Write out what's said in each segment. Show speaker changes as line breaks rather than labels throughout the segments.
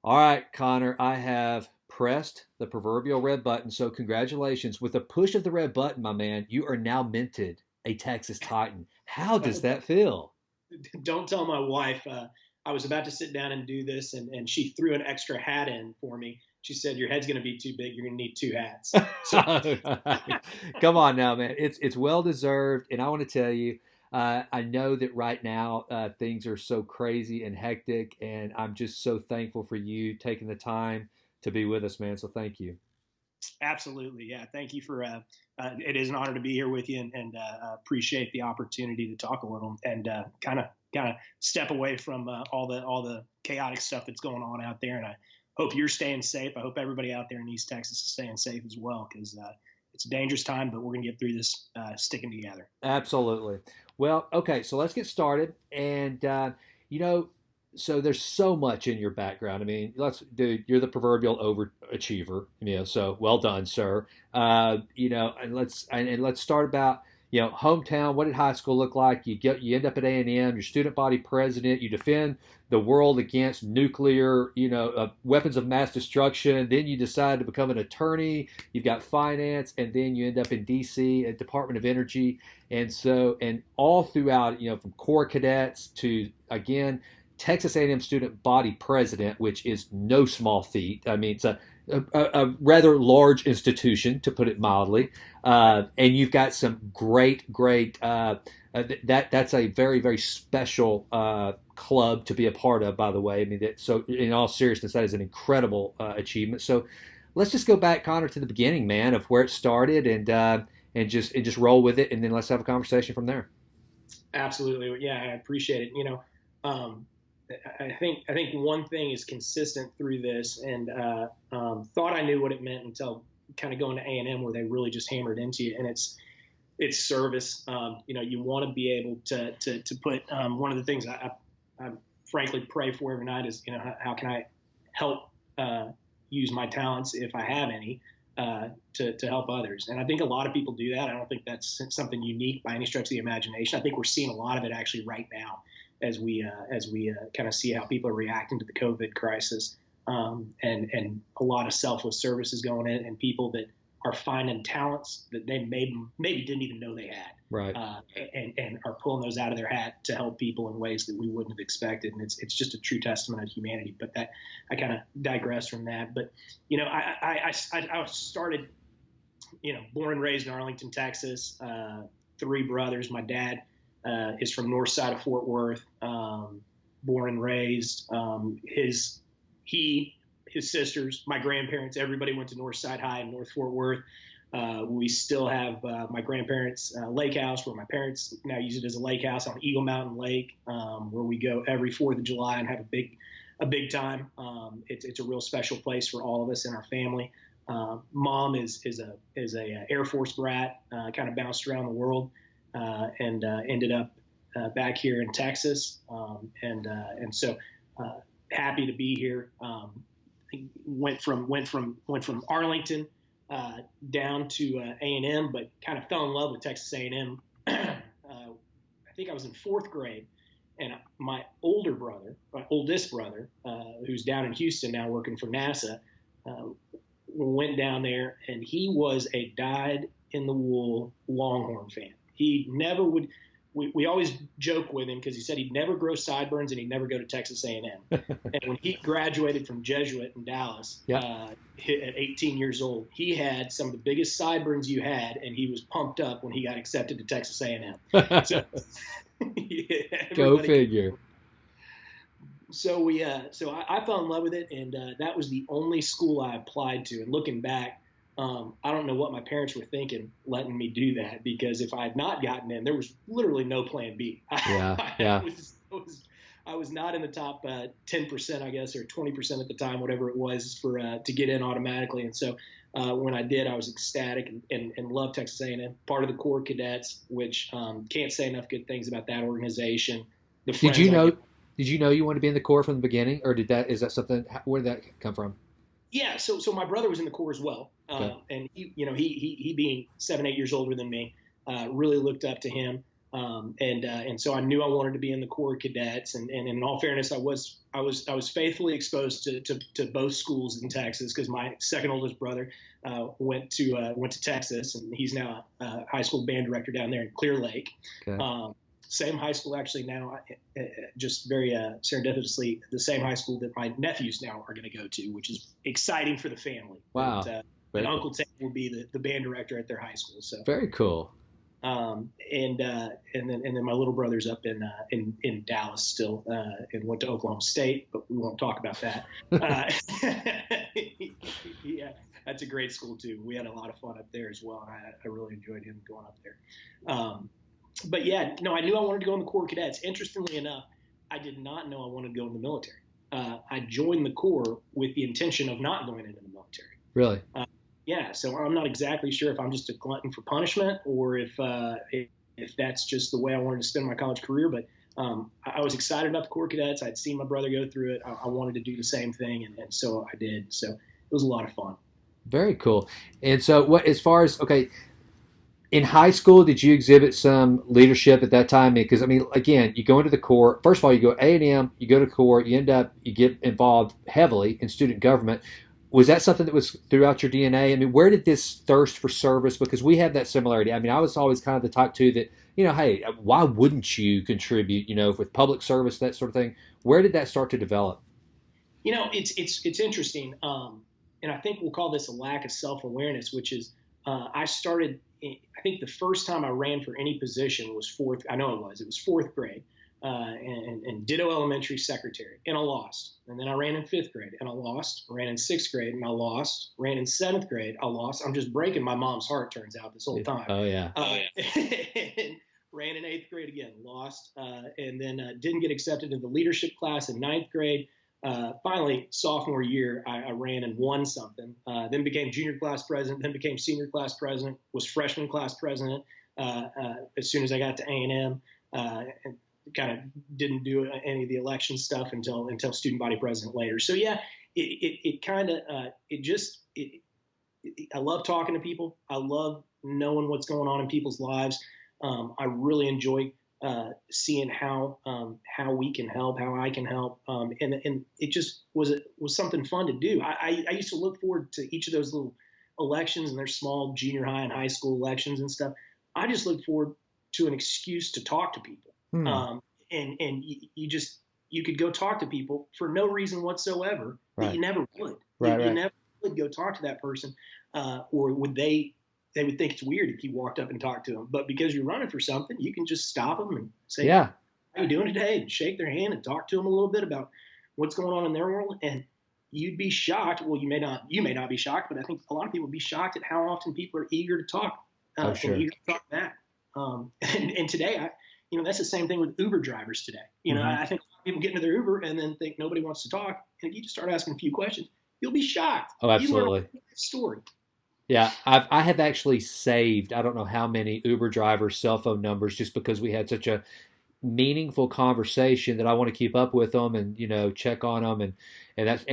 All right, Connor, I have pressed the proverbial red button. So, congratulations. With a push of the red button, my man, you are now minted a Texas Titan. How does
Well,
that feel?
don't tell my wife. I was about to sit down and do this, and she threw an extra hat in for me. She said, "Your head's going to be too big. You're going to need two hats." So,
Come on now, man. It's well deserved, and I want to tell you, I know that right now things are so crazy and hectic, and I'm just so thankful for you taking the time to be with us, man. So thank you.
absolutely, yeah. Thank you for. It is an honor to be here with you, and appreciate the opportunity to talk a little and kind of step away from all the chaotic stuff that's going on out there. And I hope you're staying safe. I hope everybody out there in East Texas is staying safe as well, because it's a dangerous time, but we're gonna get through this sticking together.
Absolutely. Well, okay, so let's get started. And you know, so there's so much in your background. I mean, dude, you're the proverbial overachiever. So well done, sir. And let's start about hometown. What did high school look like? You end up at A&M. You're student body president. You defend the world against nuclear, weapons of mass destruction. Then you decide to become an attorney. You've got finance, and then you end up in D.C. at Department of Energy. And all throughout, from Corps cadets to, again, Texas A&M student body president, which is no small feat. I mean, it's a rather large institution, to put it mildly. And you've got some great. That's a very, very special club to be a part of, by the way. I mean, so in all seriousness, that is an incredible achievement. So let's just go back, Connor, to the beginning, man, of where it started, and just roll with it, and then let's have a conversation from there.
Absolutely, yeah, I appreciate it. Um, I think one thing is consistent through this, and thought I knew what it meant until kind of going to A&M, where they really just hammered into you, and it's service. You want to be able to put one of the things I frankly pray for every night is how can I help use my talents, if I have any, to help others. And I think a lot of people do that. I don't think that's something unique by any stretch of the imagination. I think we're seeing a lot of it actually right now as we kind of see how people are reacting to the COVID crisis, and a lot of selfless services going in, and people that are finding talents that they maybe didn't even know they had,
Right.
and are pulling those out of their hat to help people in ways that we wouldn't have expected. And it's just a true testament of humanity. But that I kind of digress from that. But I started, born and raised in Arlington, Texas. Three brothers. My dad is from north side of Fort Worth, born and raised. His sisters, my grandparents, everybody went to Northside High in North Fort Worth. We still have my grandparents' lake house, where my parents now use it as a lake house on Eagle Mountain Lake, where we go every 4th of July and have a big time. It's a real special place for all of us in our family. Mom is a Air Force brat, kind of bounced around the world, and ended up back here in Texas, and so happy to be here. Went from Arlington down to A&M, but kind of fell in love with Texas A&M. I think I was in 4th grade, and my oldest brother, who's down in Houston now working for NASA, went down there, and he was a dyed-in-the-wool Longhorn fan. He never would. We always joke with him because he said he'd never grow sideburns and he'd never go to Texas A&M. And when he graduated from Jesuit in Dallas,
Yeah.
at 18 years old, he had some of the biggest sideburns you had, and he was pumped up when he got accepted to Texas A&M. So, yeah,
Go figure.
I fell in love with it, and that was the only school I applied to. And looking back, I don't know what my parents were thinking letting me do that, because if I had not gotten in, there was literally no plan B.
Yeah. Yeah.
I was not in the top 10%, I guess, or 20% at the time, whatever it was, for to get in automatically. And so when I did, I was ecstatic, and loved Texas A&M. Part of the Corps Cadets, which can't say enough good things about that organization. The
Did
friends
you
I
know?
get.
Did you know you wanted to be in the Corps from the beginning, or is that something? Where did that come from?
Yeah, so my brother was in the Corps as well,
Okay.
and he being 7, 8 years older than me, really looked up to him. And so I knew I wanted to be in the Corps of Cadets. And in all fairness, I was faithfully exposed to both schools in Texas, because my second oldest brother went to Texas, and he's now a high school band director down there in Clear Lake.
Okay.
Same high school actually now, just very serendipitously, the same high school that my nephews now are going to go to, which is exciting for the family.
Wow.
And Uncle Ted will be the band director at their high school. So
very cool.
And then my little brother's up in Dallas still, and went to Oklahoma State, but we won't talk about that. Yeah, that's a great school too. We had a lot of fun up there as well, and I really enjoyed him going up there. But yeah, no, I knew I wanted to go in the Corps of Cadets. Interestingly enough, I did not know I wanted to go in the military. I joined the Corps with the intention of not going into the military.
Really?
Yeah, so I'm not exactly sure if I'm just a glutton for punishment, or if that's just the way I wanted to spend my college career. But I was excited about the Corps of Cadets. I'd seen my brother go through it. I wanted to do the same thing, and so I did. So it was a lot of fun.
Very cool. And so, what as far as okay, in high school, did you exhibit some leadership at that time? Because I mean, again, you go into the Corps. First of all, you go A&M, you go to Corps, you get involved heavily in student government. Was that something that was throughout your DNA? I mean, where did this thirst for service? Because we have that similarity. I mean, I was always kind of the type too that, hey, why wouldn't you contribute, with public service, that sort of thing? Where did that start to develop?
It's interesting. And I think we'll call this a lack of self-awareness, which is I started, I think the first time I ran for any position was it was fourth grade. And ditto elementary secretary, and I lost. And then I ran in fifth grade, and I lost. Ran in sixth grade, and I lost. Ran in seventh grade, I lost. I'm just breaking my mom's heart, turns out, this whole time.
Oh, yeah.
And ran in eighth grade again, lost. And then didn't get accepted into the leadership class in ninth grade. Finally, sophomore year, I ran and won something. Then became junior class president, then became senior class president, was freshman class president as soon as I got to A&M. And kind of didn't do any of the election stuff until student body president later. So yeah, I love talking to people. I love knowing what's going on in people's lives. I really enjoy seeing how we can help, how I can help, and it just was something fun to do. I used to look forward to each of those little elections, and their small junior high and high school elections and stuff. I just looked forward to an excuse to talk to people. And you could go talk to people for no reason whatsoever,
right.
That you never would.
Right,
you
right.
never would go talk to that person, or would they would think it's weird if you walked up and talked to them. But because you're running for something, you can just stop them and say,
yeah,
how you doing today? And shake their hand and talk to them a little bit about what's going on in their world. And you'd be shocked. Well, you may not be shocked, but I think a lot of people would be shocked at how often people are eager to talk.
Sure.
And eager to talk back. And today, that's the same thing with Uber drivers today. I think a lot of people get into their Uber and then think nobody wants to talk. And if you just start asking a few questions, you'll be shocked.
Oh, absolutely.
You learn a story.
Yeah, I have actually saved, I don't know how many Uber drivers' cell phone numbers, just because we had such a meaningful conversation that I want to keep up with them and check on them, and that's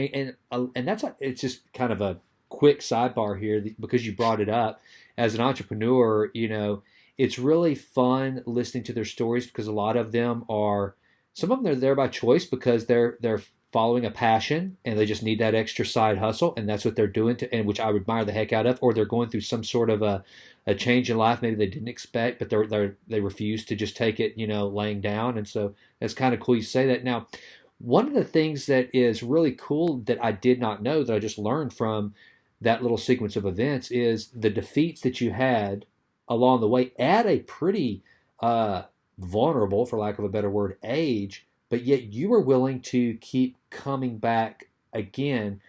it's just kind of a quick sidebar here because you brought it up. As an entrepreneur, it's really fun listening to their stories, because a lot of them are there by choice, because they're following a passion and they just need that extra side hustle, and that's what they're doing, and which I admire the heck out of. Or they're going through some sort of a change in life maybe they didn't expect, but they refuse to just take it laying down. And so that's kind of cool you say that. Now, one of the things that is really cool that I did not know, that I just learned from that little sequence of events, is the defeats that you had along the way at a pretty vulnerable, for lack of a better word, age, but yet you were willing to keep coming back again.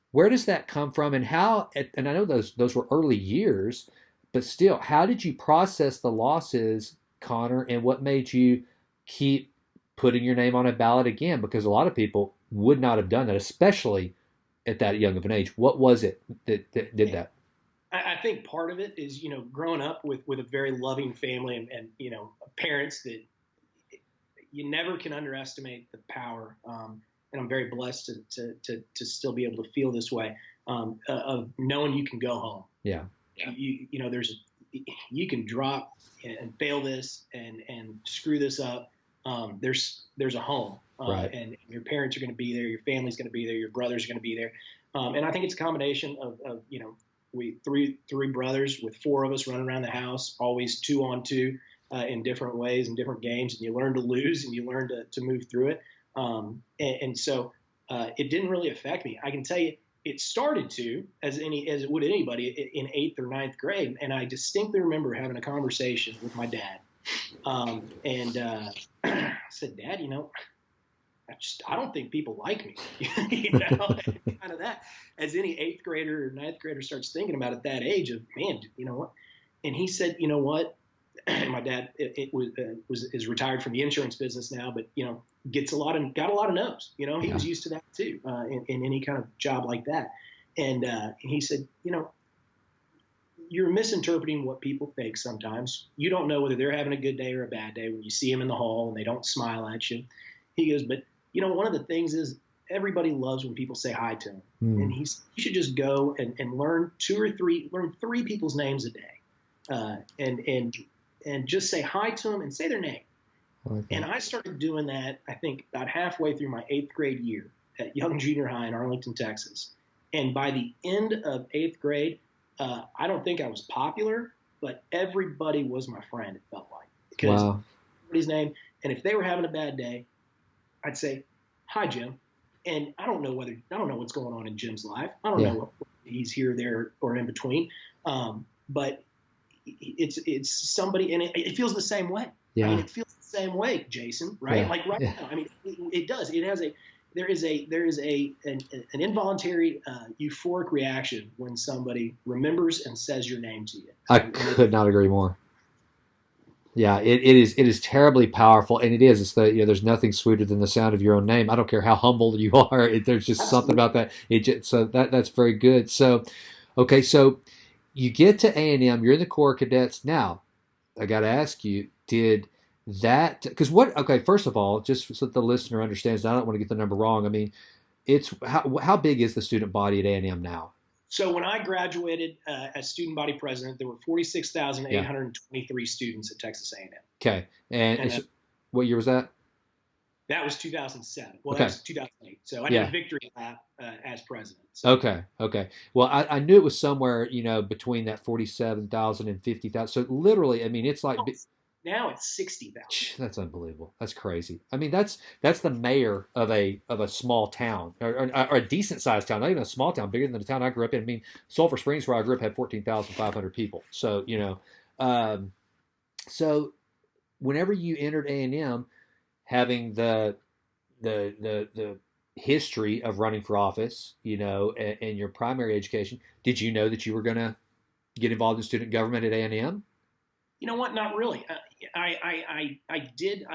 Where does that come from, and how? And I know those were early years, but still, how did you process the losses, Conner, and what made you keep putting your name on a ballot again? Because a lot of people would not have done that, especially at that young of an age. What was it that did that?
I think part of it is, growing up with a very loving family and parents that you never can underestimate the power. And I'm very blessed to still be able to feel this way, of knowing you can go home.
Yeah.
There's you can drop and fail this and screw this up. There's a home,
Right.
and your parents are going to be there, your family's going to be there, your brothers are going to be there, and I think it's a combination of we three brothers with four of us running around the house, always 2-on-2 in different ways and different games, and you learn to lose and you learn to move through it, and so it didn't really affect me. I can tell you. It started to, as it would anybody in 8th or 9th grade, and I distinctly remember having a conversation with my dad, and I said, "Dad, I don't think people like me." Kind of that, as any 8th grader or 9th grader starts thinking about at that age of, man, you know what? And he said, "You know what?" My dad is retired from the insurance business now, but got a lot of no's. He was used to that too in any kind of job like that. And he said, you're misinterpreting what people think sometimes. You don't know whether they're having a good day or a bad day when you see them in the hall and they don't smile at you. He goes, but one of the things is everybody loves when people say hi to them. And you should just go and learn three people's names a day. And just say hi to them and say their name. Okay. And I started doing that, I think, about halfway through my 8th grade year at Young Junior High in Arlington, Texas. And by the end of 8th grade, I don't think I was popular, but everybody was my friend, it felt like. Because everybody's name. And if they were having a bad day, I'd say, hi, Jim. And I don't know what's going on in Jim's life. I don't know if he's here, there, or in between. But it's somebody, and it feels the same way. Yeah. I mean, it feels the same way, Jason, right? Yeah. Like now. I mean, it does. There is an involuntary euphoric reaction when somebody remembers and says your name to you.
I could not agree more. Yeah, it is terribly powerful, and it is. It's there's nothing sweeter than the sound of your own name. I don't care how humble you are. There's just something about that. So that's very good. So, okay, so you get to A&M, you're in the Corps Cadets. Now, I got to ask you, first of all, just so that the listener understands, I don't want to get the number wrong. I mean, it's how big is the student body at A&M now?
So when I graduated as student body president, there were 46,823 students at Texas A&M.
Okay. And what year was that?
That was 2007. Well,
okay.
That was 2008. So I did a victory lap as president. So.
Okay. Well, I knew it was somewhere, between that 47,000 and 50,000. So literally, I mean, it's like
now it's 60,000.
That's unbelievable. That's crazy. I mean, that's the mayor of a small town or a decent sized town, not even a small town, bigger than the town I grew up in. I mean, Sulphur Springs, where I grew up, had 14,500 people. So so whenever you entered A&M, having the history of running for office, and your primary education, did you know that you were going to get involved in student government at A&M?
You know what? Not really. I did.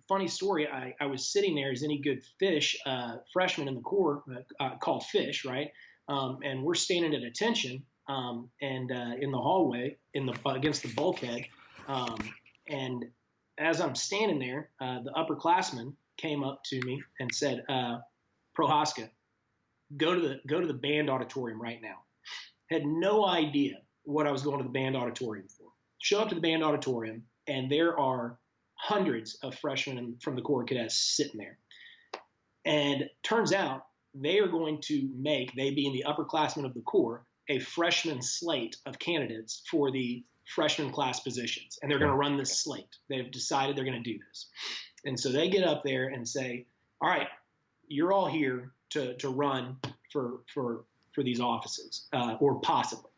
Funny story. I was sitting there as any good freshman in the Corps, called Fish, right? And we're standing at attention, and in the hallway, against the bulkhead, and as I'm standing there, the upperclassman came up to me and said, "Prochaska, go to the band auditorium right now." Had no idea what I was going to the band auditorium for. Show up to the band auditorium, and there are hundreds of freshmen from the Corps Cadets sitting there. And turns out they are going to they being the upperclassmen of the Corps, a freshman slate of candidates for the freshman class positions. And they're going to run this slate. They've decided they're going to do this. And so they get up there and say, all right, you're all here to run for these offices, or possibly.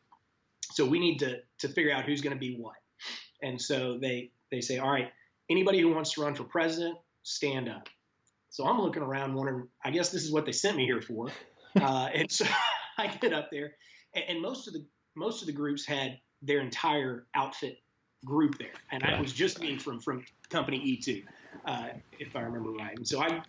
So we need to figure out who's going to be what. And so they say, all right, anybody who wants to run for president, stand up. So I'm looking around wondering, I guess this is what they sent me here for. And so I get up there, and most of the groups had their entire outfit group there. And I was just being from company E2, if I remember right. And so I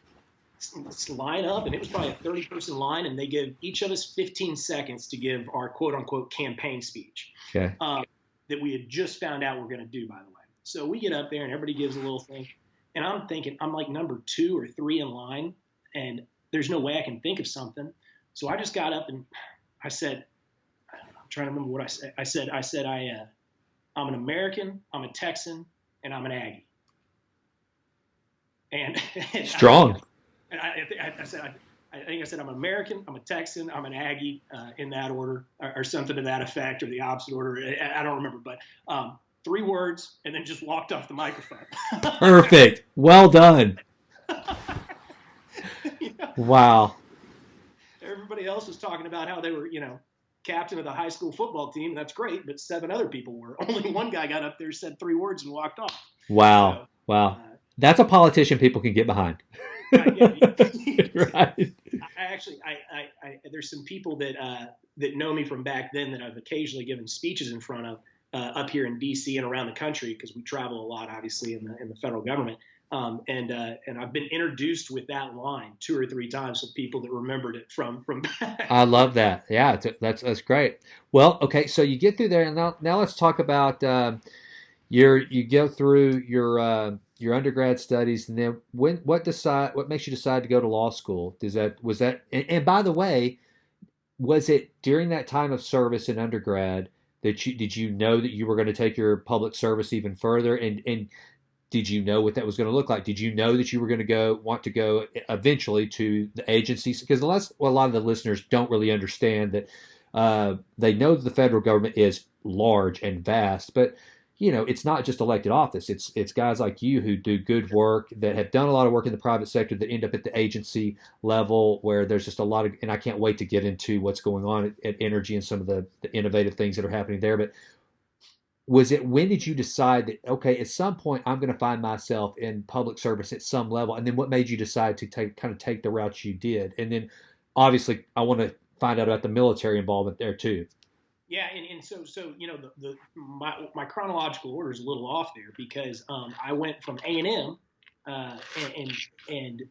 line up, and it was probably a 30-person line, and they give each of us 15 seconds to give our quote-unquote campaign speech that we had just found out we're going to do, by the way. So we get up there, and everybody gives a little thing, and I'm thinking I'm like number 2 or 3 in line, and there's no way I can think of something. So I just got up and I said, I'm trying to remember what I said. I said I'm an American, I'm a Texan, and I'm an Aggie. And,
Strong.
I said, I think I said I'm an American, I'm a Texan, I'm an Aggie, in that order, or something to that effect, or the opposite order. I don't remember, but 3 words, and then just walked off the microphone.
Perfect. Well done.
You know,
Wow.
everybody else was talking about how they were, captain of the high school football team. That's great, but 7 other people were. Only one guy got up there, said 3 words, and walked off.
Wow.
So,
Wow. That's a politician people can get behind.
yeah,
Right.
There's some people that know me from back then that I've occasionally given speeches in front of up here in D.C. and around the country, because we travel a lot, obviously, in the federal government. And I've been introduced with that line 2 or 3 times with people that remembered it from back.
I love that. Yeah, that's great. Well, okay, so you get through there, and now let's talk about you go through your undergrad studies, and then what makes you decide to go to law school? And by the way, was it during that time of service in undergrad that did you know that you were going to take your public service even further, and did you know what that was going to look like? Did you know that you were going to want to go eventually to the agencies? Because a lot of the listeners don't really understand that. They know that the federal government is large and vast, but it's not just elected office. It's guys like you who do good work, that have done a lot of work in the private sector, that end up at the agency level, where there's just a lot of, and I can't wait to get into what's going on at Energy and some of the innovative things that are happening there. But when did you decide that, okay, at some point I'm going to find myself in public service at some level? And then what made you decide to take the route you did? And then obviously I want to find out about the military involvement there too.
Yeah, and so my chronological order is a little off there, because I went from A&M, and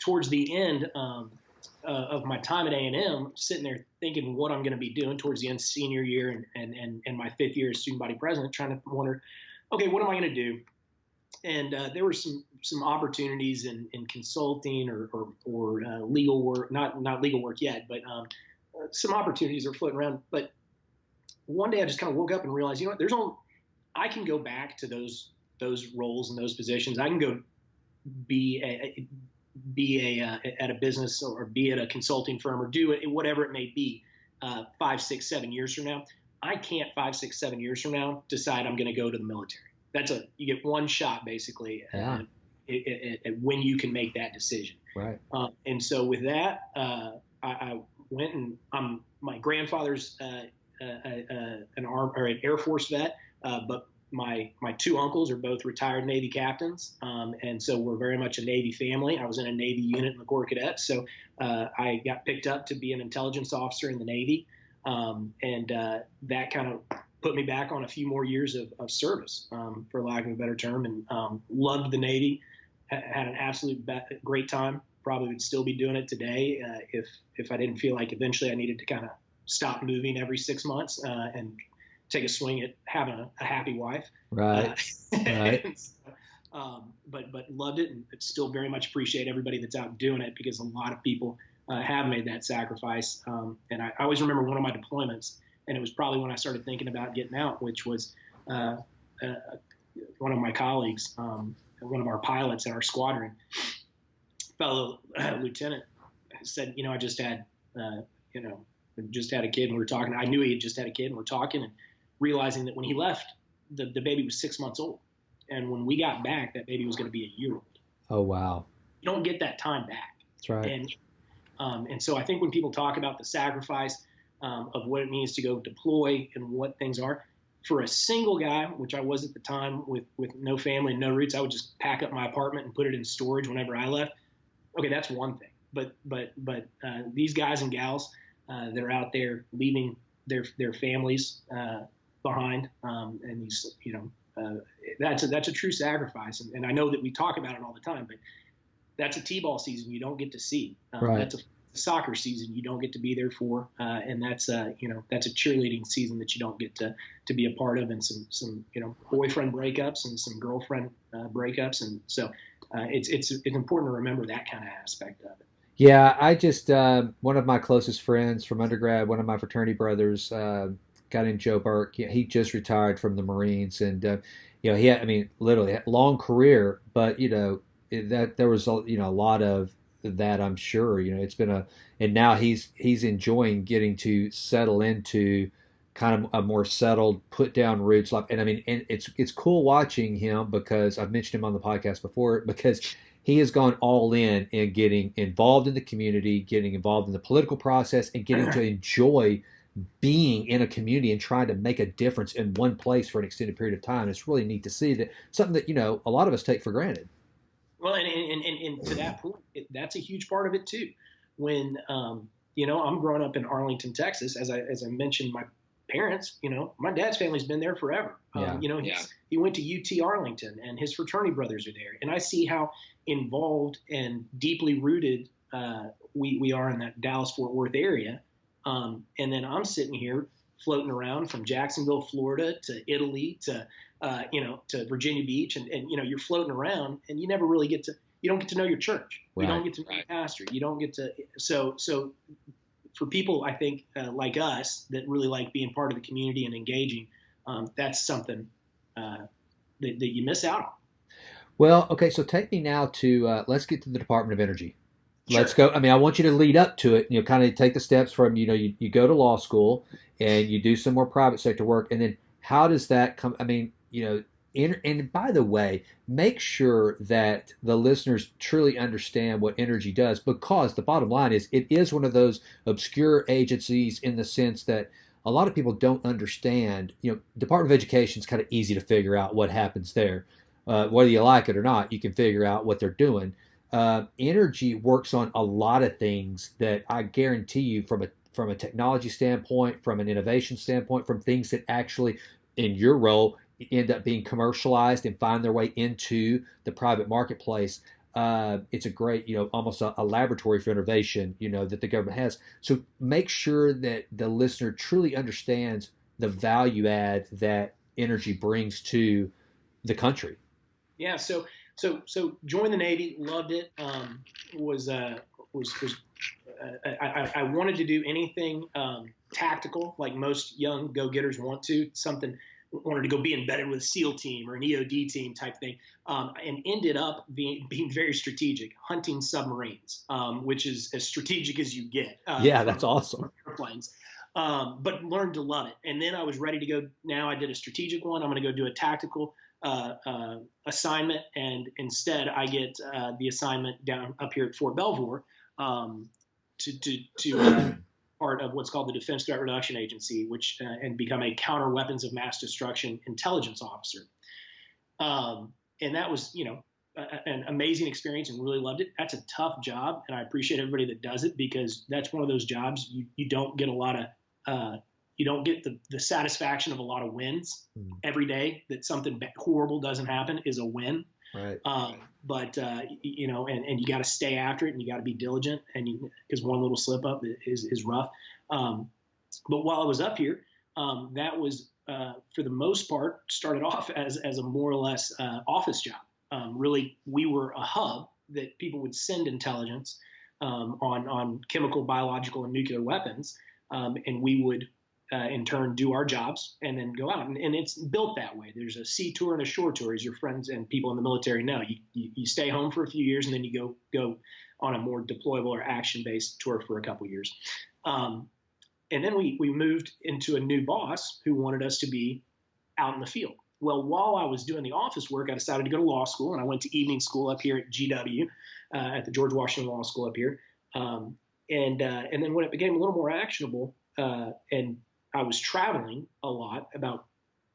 towards the end of my time at A&M, sitting there thinking what I'm going to be doing towards the end of senior year and my 5th year as student body president, trying to wonder, okay, what am I going to do? And there were some opportunities in consulting or legal work, not legal work yet, but some opportunities are floating around. But one day I just kind of woke up and realized, I can go back to those roles and those positions. I can go be at a business, or be at a consulting firm, or do it, whatever it may be, 5, 6, 7 years from now. I can't 5, 6, 7 years from now decide I'm going to go to the military. You get one shot basically at when you can make that decision.
Right.
And so with that, I went, and my grandfather's an Air Force vet, but my 2 uncles are both retired Navy captains, and so we're very much a Navy family. I was in a Navy unit in the Corps Cadets, so I got picked up to be an intelligence officer in the Navy, and that kind of put me back on a few more years of service, for lack of a better term, and loved the Navy. Had an absolute great time. Probably would still be doing it today if I didn't feel like eventually I needed to kind of stop moving every 6 months and take a swing at having a happy wife.
Right. Right.
But loved it, and still very much appreciate everybody that's out doing it, because a lot of people have made that sacrifice. And I always remember one of my deployments, and it was probably when I started thinking about getting out, which was one of my colleagues, one of our pilots in our squadron, fellow lieutenant, said, I just had a kid, and we were talking. I knew he had just had a kid, and we're talking, and realizing that when he left, the baby was 6 months old, and when we got back, that baby was going to be a year old.
Oh wow!
You don't get that time back.
That's right.
And so I think when people talk about the sacrifice of what it means to go deploy and what things are, for a single guy, which I was at the time, with no family and no roots, I would just pack up my apartment and put it in storage whenever I left. Okay, that's one thing. But these guys and gals that are out there leaving their families behind, and these, that's a true sacrifice. And I know that we talk about it all the time, but that's a t-ball season you don't get to see.
Right.
That's a soccer season you don't get to be there for, and that's a cheerleading season that you don't get to be a part of, and some boyfriend breakups and some girlfriend breakups, and so it's important to remember that kind of aspect of it.
Yeah, I just one of my closest friends from undergrad, one of my fraternity brothers, guy named Joe Burke. He just retired from the Marines, and he had, I mean, literally a long career, but that there was a lot of that. I'm sure it's been and now he's enjoying getting to settle into kind of a more settled, put down roots life. And I mean, and it's cool watching him because I've mentioned him on the podcast before because he has gone all in getting involved in the community, getting involved in the political process, and getting to enjoy being in a community and trying to make a difference in one place for an extended period of time. It's really neat to see that something that a lot of us take for granted.
Well, and to that point, that's a huge part of it too. When I'm growing up in Arlington, Texas, as I mentioned, my parents, my dad's family's been there forever.
Yeah.
He went to UT Arlington, and his fraternity brothers are there, and I see how involved and deeply rooted we are in that Dallas-Fort Worth area. And then I'm sitting here floating around from Jacksonville, Florida, to Italy, to Virginia Beach, and you're floating around, and you never really you don't get to know your church.
Right.
You don't get to know your pastor. You don't get to. So for people, I think, like us that really like being part of the community and engaging, that's something that you miss out on.
Well, okay, so take me now to let's get to the Department of Energy.
Sure.
Let's go. I mean, I want you to lead up to it. Kind of take the steps from you go to law school and you do some more private sector work, and then how does that come? I mean, and by the way, make sure that the listeners truly understand what energy does, because the bottom line is it is one of those obscure agencies in the sense that a lot of people don't understand. Department of Education is kind of easy to figure out what happens there. Whether you like it or not, you can figure out what they're doing. Energy works on a lot of things that I guarantee you, from a technology standpoint, from an innovation standpoint, from things that actually, in your role, end up being commercialized and find their way into the private marketplace. It's a great, almost a laboratory for innovation, that the government has. So make sure that the listener truly understands the value add that energy brings to the country.
Yeah. So joined the Navy, loved it. I wanted to do anything tactical, like most young go-getters want to. Wanted to go be embedded with a SEAL team or an EOD team type thing, and ended up being very strategic, hunting submarines, which is as strategic as you get.
Yeah, that's awesome.
Airplanes. But learned to love it. And then I was ready to go. Now I did a strategic one. I'm going to go do a tactical assignment, and instead I get the assignment down up here at Fort Belvoir to part of what's called the Defense Threat Reduction Agency, which and become a counter weapons of mass destruction intelligence officer. And that was an amazing experience, and really loved it. That's a tough job, and I appreciate everybody that does it, because that's one of those jobs you don't get a lot of you don't get the satisfaction of a lot of wins every day. That something horrible doesn't happen is a win.
Right.
But and you got to stay after it, and you got to be diligent, and because one little slip up is rough. But while I was up here, that was for the most part started off as a more or less office job. Really, we were a hub that people would send intelligence on chemical, biological, and nuclear weapons, and we would in turn do our jobs and then go out. And it's built that way. There's a sea tour and a shore tour, as your friends and people in the military know. You stay home for a few years, and then you go on a more deployable or action-based tour for a couple of years. And then we moved into a new boss who wanted us to be out in the field. Well, while I was doing the office work, I decided to go to law school, and I went to evening school up here at GW, at the George Washington Law School up here. And then when it became a little more actionable, and I was traveling a lot, about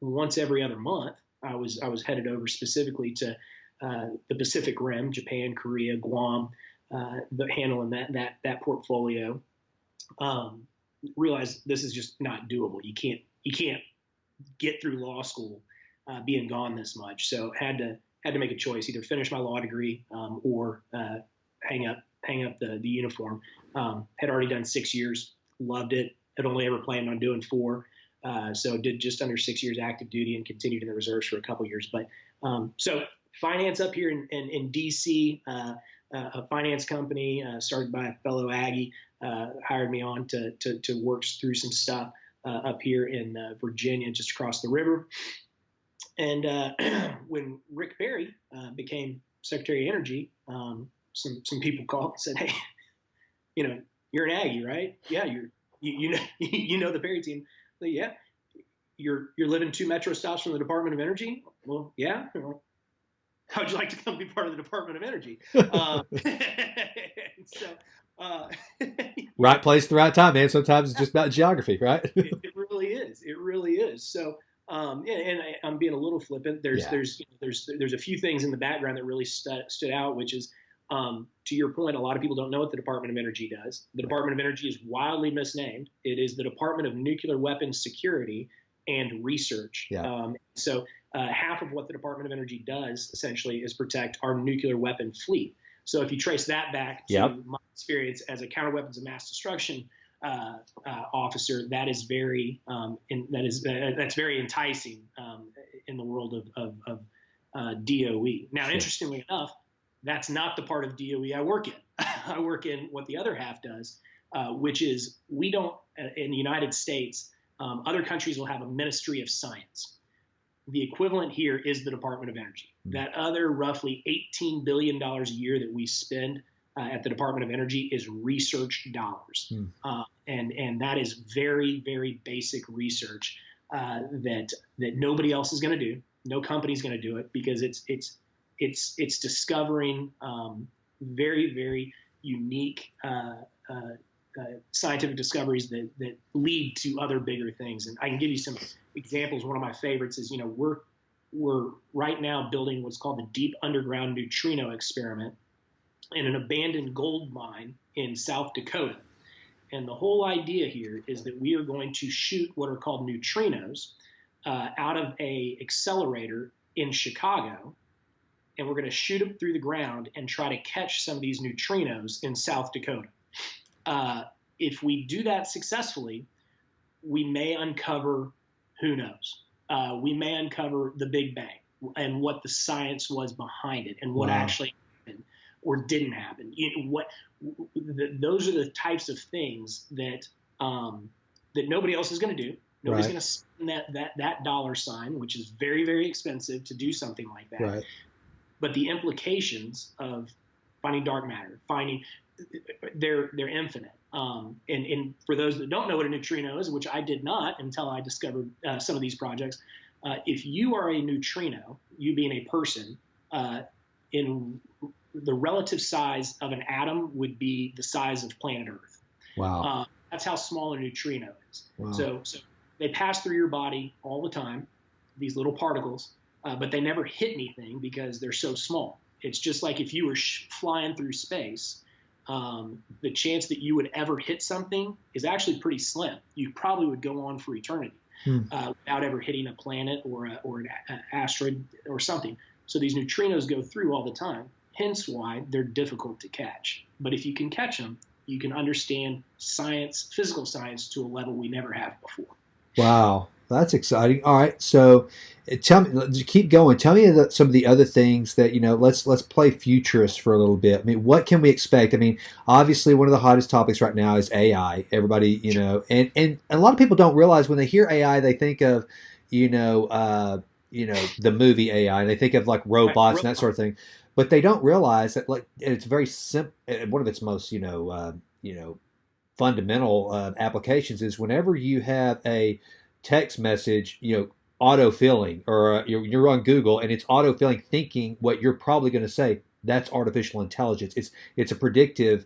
once every other month, I was headed over specifically to the Pacific Rim, Japan, Korea, Guam, handling that portfolio. Realized this is just not doable. You can't get through law school being gone this much. So had to make a choice: either finish my law degree or hang up the uniform. Had already done 6 years, loved it. Had only ever planned on doing 4, so did just under 6 years active duty and continued in the reserves for a couple years. But so finance up here in DC, a finance company started by a fellow Aggie, hired me on to work through some stuff. up here in Virginia, just across the river. And when Rick Perry became Secretary of Energy, some people called and said, "Hey, you're an Aggie, right? Yeah, you know the Perry team. So, yeah, you're living 2 metro stops from the Department of Energy. Well, yeah. How'd you like to come be part of the Department of Energy?" So, uh,
Right place at the right time, man. Sometimes it's just about geography, right?
it really is. It really is. So, and I'm being a little flippant. There's
Yeah.
there's a few things in the background that really stood out, which is, to your point, a lot of people don't know what the Department of Energy does. The Department of Energy is wildly misnamed. It is the Department of Nuclear Weapons Security and Research.
Yeah.
So half of what the Department of Energy does essentially is protect our nuclear weapon fleet. So if you trace that back to
Yep.
my experience as a counter weapons of mass destruction officer, that is that's very enticing in the world of DOE. Now,
Sure.
interestingly enough, that's not the part of DOE I work in. I work in what the other half does, which is we don't, in the United States, other countries will have a Ministry of Science. The equivalent here is the Department of Energy. That other roughly $18 billion a year that we spend at the Department of Energy is research dollars. And that is very, very basic research that nobody else is going to do. No company's going to do it because it's discovering very, very unique scientific discoveries that lead to other bigger things. And I can give you some examples. One of my favorites is, we're right now building what's called the Deep Underground Neutrino Experiment in an abandoned gold mine in South Dakota. And the whole idea here is that we are going to shoot what are called neutrinos out of a accelerator in Chicago, and we're going to shoot them through the ground and try to catch some of these neutrinos in South Dakota. If we do that successfully, we may uncover, who knows, we may uncover the Big Bang and what the science was behind it and what actually happened or didn't happen. Those are the types of things that that nobody else is going to do. Nobody's going to spend that dollar sign, which is very, very expensive to do something like that.
Right.
But the implications of finding dark matter, they're infinite. And for those that don't know what a neutrino is, which I did not until I discovered some of these projects, if you are a neutrino, you being a person, in the relative size of an atom would be the size of planet Earth.
Wow.
That's how small a neutrino is.
Wow.
So they pass through your body all the time, these little particles, but they never hit anything because they're so small. It's just like if you were flying through space, the chance that you would ever hit something is actually pretty slim. You probably would go on for eternity without ever hitting a planet or an asteroid or something. So these neutrinos go through all the time, hence why they're difficult to catch. But if you can catch them, you can understand science, physical science, to a level we never have before.
Wow, that's exciting. All right, so tell me, keep going. Tell me some of the other things that Let's play futurist for a little bit. I mean, what can we expect? I mean, obviously, one of the hottest topics right now is AI. Everybody, and a lot of people don't realize when they hear AI, they think of, the movie AI. And they think of like robots and that sort of thing, but they don't realize that it's very simple. One of its most fundamental applications is whenever you have a text message, autofilling, or you're on Google and it's autofilling, thinking what you're probably going to say. That's artificial intelligence. It's a predictive,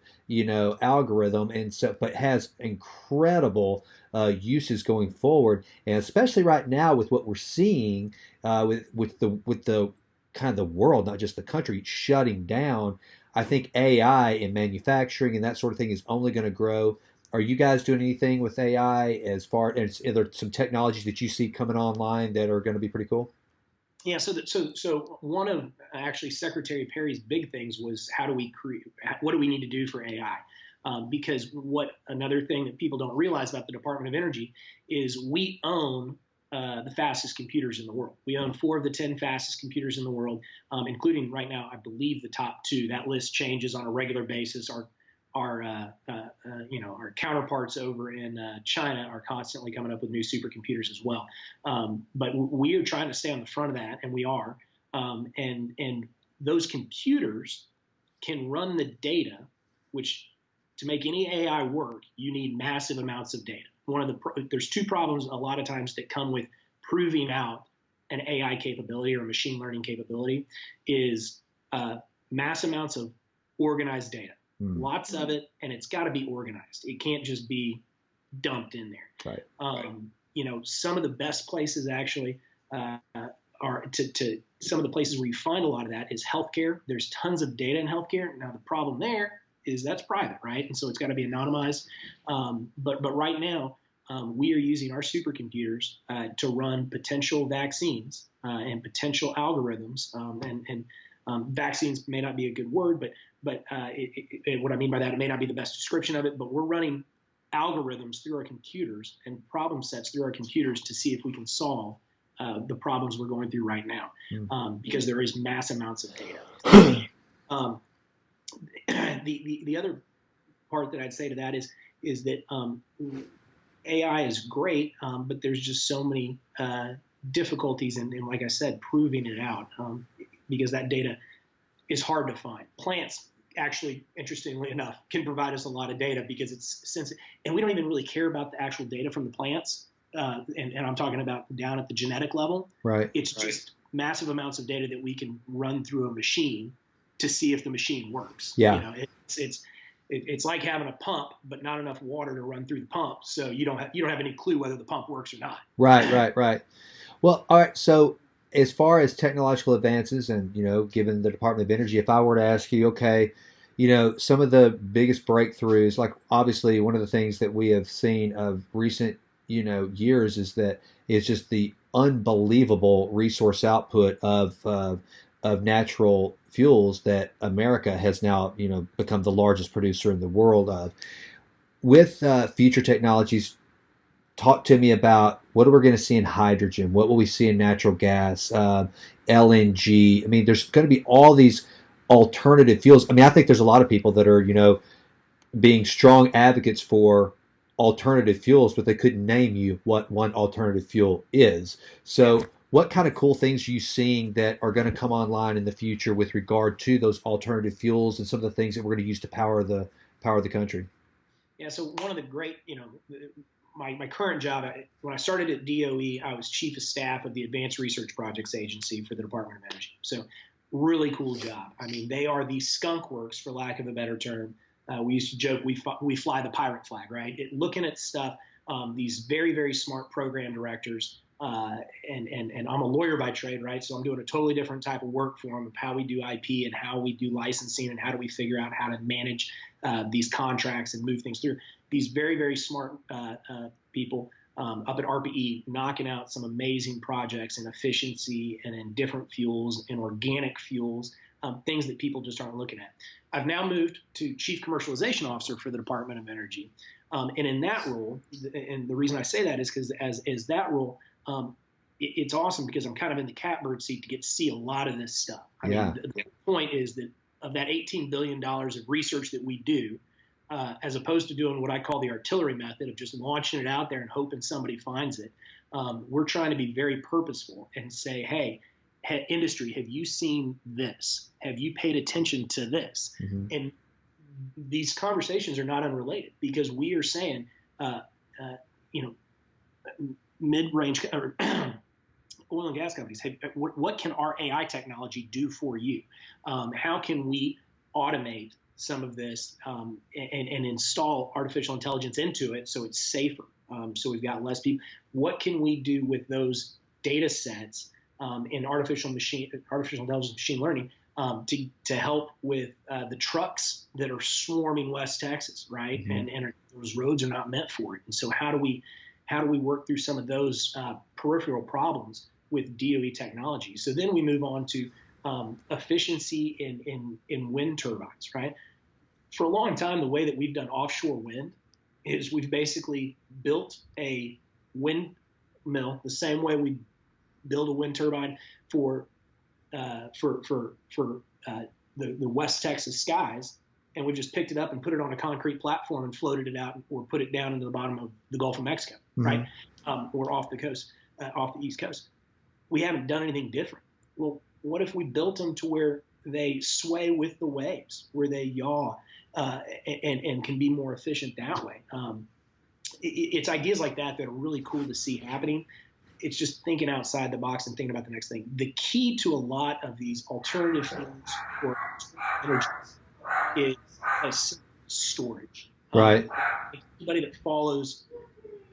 algorithm, and so but has incredible uses going forward, and especially right now with what we're seeing with the kind of the world, not just the country, shutting down. I think AI in manufacturing and that sort of thing is only going to grow. Are you guys doing anything with AI as far as are there some technologies that you see coming online that are going to be pretty cool?
Yeah, so one of actually Secretary Perry's big things was what do we need to do for AI? Because another thing that people don't realize about the Department of Energy is we own the fastest computers in the world. We own 4 of the 10 fastest computers in the world, including right now, I believe, the top 2. That list changes on a regular basis. our counterparts over in China are constantly coming up with new supercomputers as well. But we are trying to stay on the front of that, and we are. And those computers can run the data, which to make any AI work, you need massive amounts of data. There's two problems a lot of times that come with proving out an AI capability or a machine learning capability is mass amounts of organized data. Lots of it, and it's got to be organized. It can't just be dumped in there.
Right.
Some of the best places actually are to some of the places where you find a lot of that is healthcare. There's tons of data in healthcare. Now the problem there is that's private, right? And so it's got to be anonymized. But right now we are using our supercomputers to run potential vaccines and potential algorithms. Vaccines may not be a good word, but what I mean by that, it may not be the best description of it, but we're running algorithms through our computers and problem sets through our computers to see if we can solve the problems we're going through right now, because there is mass amounts of data. The other part that I'd say to that is that AI is great, but there's just so many difficulties in, like I said, proving it out, because that data is hard to find. Plants actually, interestingly enough, can provide us a lot of data because it's sensitive, and we don't even really care about the actual data from the plants. And I'm talking about down at the genetic level.
Right.
It's just massive amounts of data that we can run through a machine to see if the machine works.
Yeah.
It's like having a pump, but not enough water to run through the pump, so you don't have any clue whether the pump works or not.
Right. Well, all right. So as far as technological advances, and given the Department of Energy, if I were to ask you, okay, some of the biggest breakthroughs, like obviously one of the things that we have seen of recent years is that it's just the unbelievable resource output of natural fuels that America has now become the largest producer in the world of. With future technologies, talk to me about what are we going to see in hydrogen? What will we see in natural gas, LNG? I mean, there's going to be all these alternative fuels. I mean, I think there's a lot of people that are being strong advocates for alternative fuels, but they couldn't name you what one alternative fuel is. So what kind of cool things are you seeing that are going to come online in the future with regard to those alternative fuels and some of the things that we're going to use to power the country?
Yeah, so one of the great, my current job, when I started at DOE, I was chief of staff of the Advanced Research Projects Agency for the Department of Energy. So really cool job. I mean, they are the skunk works, for lack of a better term. We used to joke we fly the pirate flag, right? Looking at stuff, these very, very smart program directors, and I'm a lawyer by trade, right? So I'm doing a totally different type of work for them of how we do IP and how we do licensing and how do we figure out how to manage these contracts and move things through. These very, very smart people up at RPE knocking out some amazing projects in efficiency and in different fuels and organic fuels, things that people just aren't looking at. I've now moved to Chief Commercialization Officer for the Department of Energy. And in that role, and the reason I say that is because as that role, it's awesome because I'm kind of in the catbird seat to get to see a lot of this stuff. I mean, the point is that of that $18 billion of research that we do, as opposed to doing what I call the artillery method of just launching it out there and hoping somebody finds it, we're trying to be very purposeful and say, hey, industry, have you seen this? Have you paid attention to this? Mm-hmm. And these conversations are not unrelated because we are saying, mid-range or oil and gas companies, hey, what can our AI technology do for you? How can we automate some of this and install artificial intelligence into it so it's safer, so we've got less people? What can we do with those data sets in artificial intelligence, machine learning, to help with the trucks that are swarming West Texas, right? Mm-hmm. And those roads are not meant for it. And so how do we work through some of those peripheral problems with DOE technology? So then we move on to efficiency in wind turbines, right? For a long time, the way that we've done offshore wind is we've basically built a windmill the same way we build a wind turbine for the West Texas skies, and we've just picked it up and put it on a concrete platform and floated it out or put it down into the bottom of the Gulf of Mexico, right? Or off the coast, off the East Coast. We haven't done anything different. Well, what if we built them to where they sway with the waves, where they yaw and can be more efficient that way? It's ideas like that that are really cool to see happening. It's just thinking outside the box and thinking about the next thing. The key to a lot of these alternative fuels for energy is storage.
Right.
Anybody that follows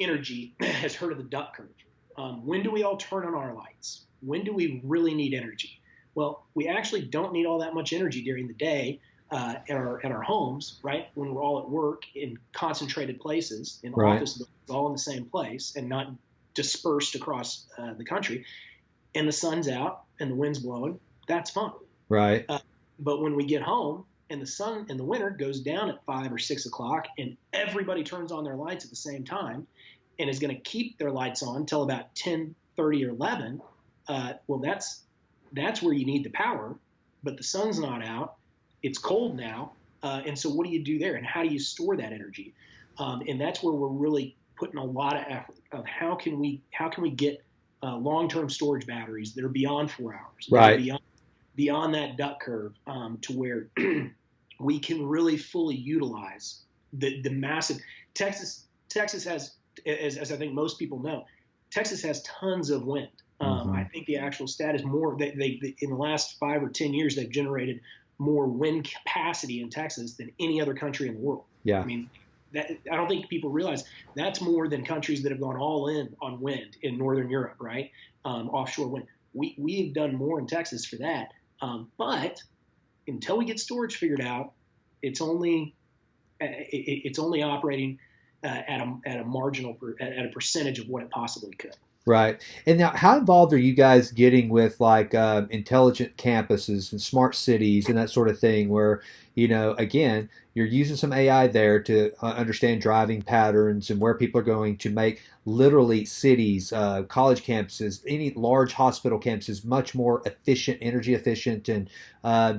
energy has heard of the duck curve. When do we all turn on our lights? When do we really need energy? Well, we actually don't need all that much energy during the day at our homes, right? When we're all at work in concentrated places, in office buildings, all in the same place and not dispersed across the country. And the sun's out and the wind's blowing. That's fine.
Right.
But when we get home and the sun in the winter goes down at 5 or 6 o'clock and everybody turns on their lights at the same time and is going to keep their lights on until about 10:30 or 11, well, that's where you need the power, but the sun's not out. It's cold now. And so what do you do there? And how do you store that energy? And that's where we're really putting a lot of effort of how can we get long-term storage batteries that are beyond 4 hours,
right?
Beyond that duck curve, to where we can really fully utilize the massive Texas has, as I think most people know, Texas has tons of wind. I think the actual stat is more. They in the last 5 or 10 years they've generated more wind capacity in Texas than any other country in the world.
Yeah,
I mean, I don't think people realize that's more than countries that have gone all in on wind in Northern Europe, right? Offshore wind. We've done more in Texas for that. But until we get storage figured out, it's only operating at a marginal at a percentage of what it possibly could.
Right. And now, how involved are you guys getting with like intelligent campuses and smart cities and that sort of thing where, again, you're using some AI there to understand driving patterns and where people are going to make literally cities, college campuses, any large hospital campuses much more efficient, energy efficient, and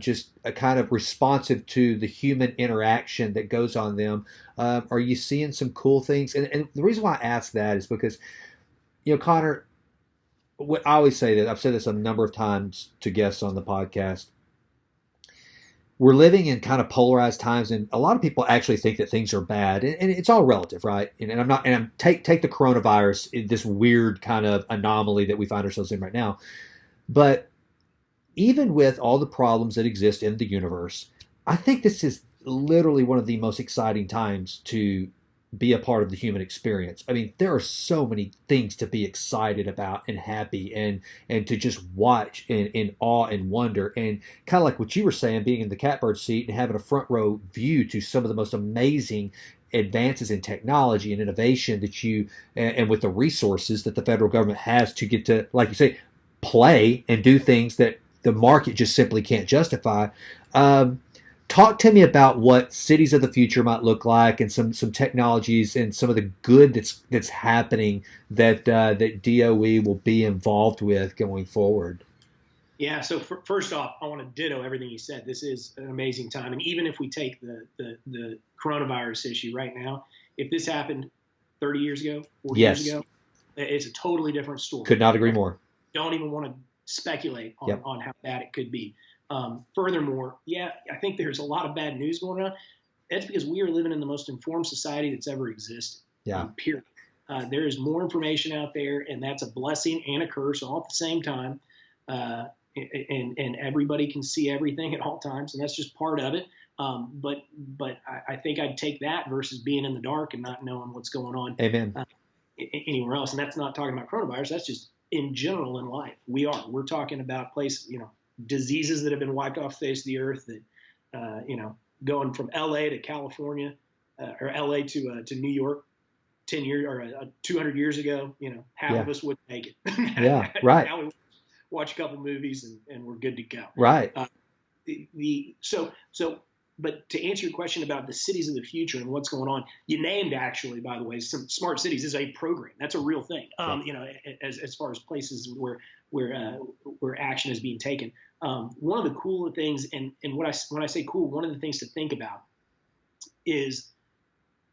just a kind of responsive to the human interaction that goes on them. Are you seeing some cool things? And the reason why I ask that is because Conner, I always say that, I've said this a number of times to guests on the podcast. We're living in kind of polarized times, and a lot of people actually think that things are bad, and it's all relative, right? And take the coronavirus, this weird kind of anomaly that we find ourselves in right now. But even with all the problems that exist in the universe, I think this is literally one of the most exciting times to be a part of the human experience. I mean, there are so many things to be excited about and happy and to just watch in awe and wonder, and kind of like what you were saying, being in the catbird seat and having a front row view to some of the most amazing advances in technology and innovation that and with the resources that the federal government has to get to, like you say, play and do things that the market just simply can't justify. Talk to me about what cities of the future might look like, and some technologies and some of the good that's happening that DOE will be involved with going forward.
Yeah. So first off, I want to ditto everything you said. This is an amazing time, and even if we take the coronavirus issue right now, if this happened 30 years ago, 40 years ago, it's a totally different story.
Could not agree more.
Don't even want to speculate on how bad it could be. Furthermore, I think there's a lot of bad news going on. That's because we are living in the most informed society that's ever existed. Period. There is more information out there, and that's a blessing and a curse all at the same time. And everybody can see everything at all times, and that's just part of it. But I think I'd take that versus being in the dark and not knowing what's going on.
Amen.
Anywhere else. And that's not talking about coronavirus. That's just in general in life. We're talking about places, diseases that have been wiped off the face of the earth that, going from LA to California, or LA to New York 10 years or 200 years ago, half of us wouldn't make it.
Yeah. Right.
Now we watch a couple movies and we're good to go.
Right.
But to answer your question about the cities of the future and what's going on, you named, actually, by the way, some smart cities is a program. That's a real thing. As far as places where action is being taken. One of the cooler things, and when I say cool, one of the things to think about is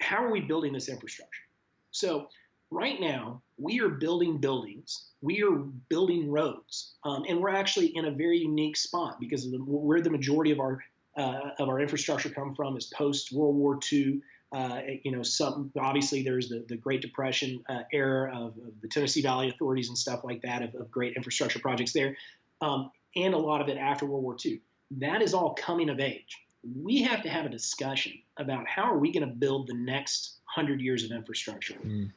how are we building this infrastructure? So right now, we are building buildings, we are building roads, and we're actually in a very unique spot because where the majority of our infrastructure come from is post World War II. Obviously there's the Great Depression era of the Tennessee Valley authorities and stuff like that of great infrastructure projects there, and a lot of it after World War II. That is all coming of age. We have to have a discussion about how are we going to build the next 100 years of infrastructure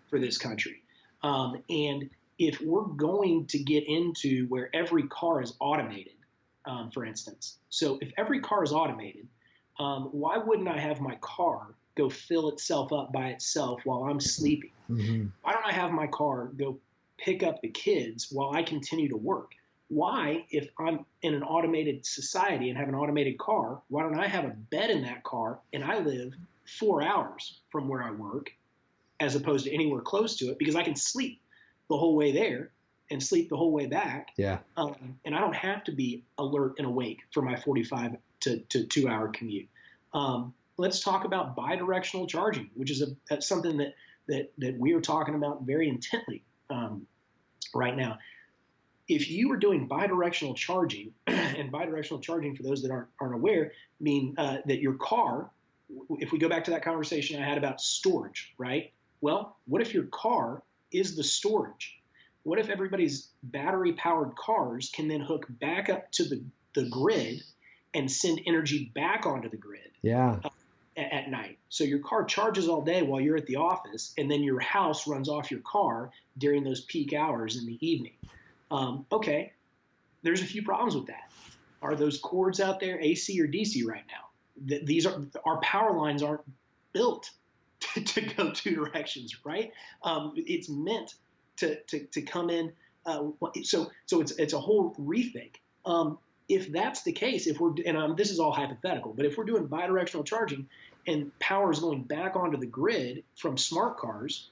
for this country. And if we're going to get into where every car is automated, for instance, so if every car is automated, why wouldn't I have my car go fill itself up by itself while I'm sleeping?
Mm-hmm.
Why don't I have my car go pick up the kids while I continue to work? Why, if I'm in an automated society and have an automated car, why don't I have a bed in that car and I live 4 hours from where I work as opposed to anywhere close to it, because I can sleep the whole way there and sleep the whole way back.
Yeah.
And I don't have to be alert and awake for my 45 to 2 hour commute. Let's talk about bidirectional charging, which is something that we are talking about very intently right now. If you are doing bidirectional charging, and bidirectional charging, for those that aren't aware, mean that your car, if we go back to that conversation I had about storage, right? Well, what if your car is the storage? What if everybody's battery-powered cars can then hook back up to the grid and send energy back onto the grid?
Yeah.
At night. So your car charges all day while you're at the office, and then your house runs off your car during those peak hours in the evening. Okay, there's a few problems with that. Are those cords out there AC or DC right now? These are our power lines aren't built to go two directions, right? It's meant to come in. So it's a whole rethink. If that's the case, this is all hypothetical, but if we're doing bidirectional charging and power is going back onto the grid from smart cars,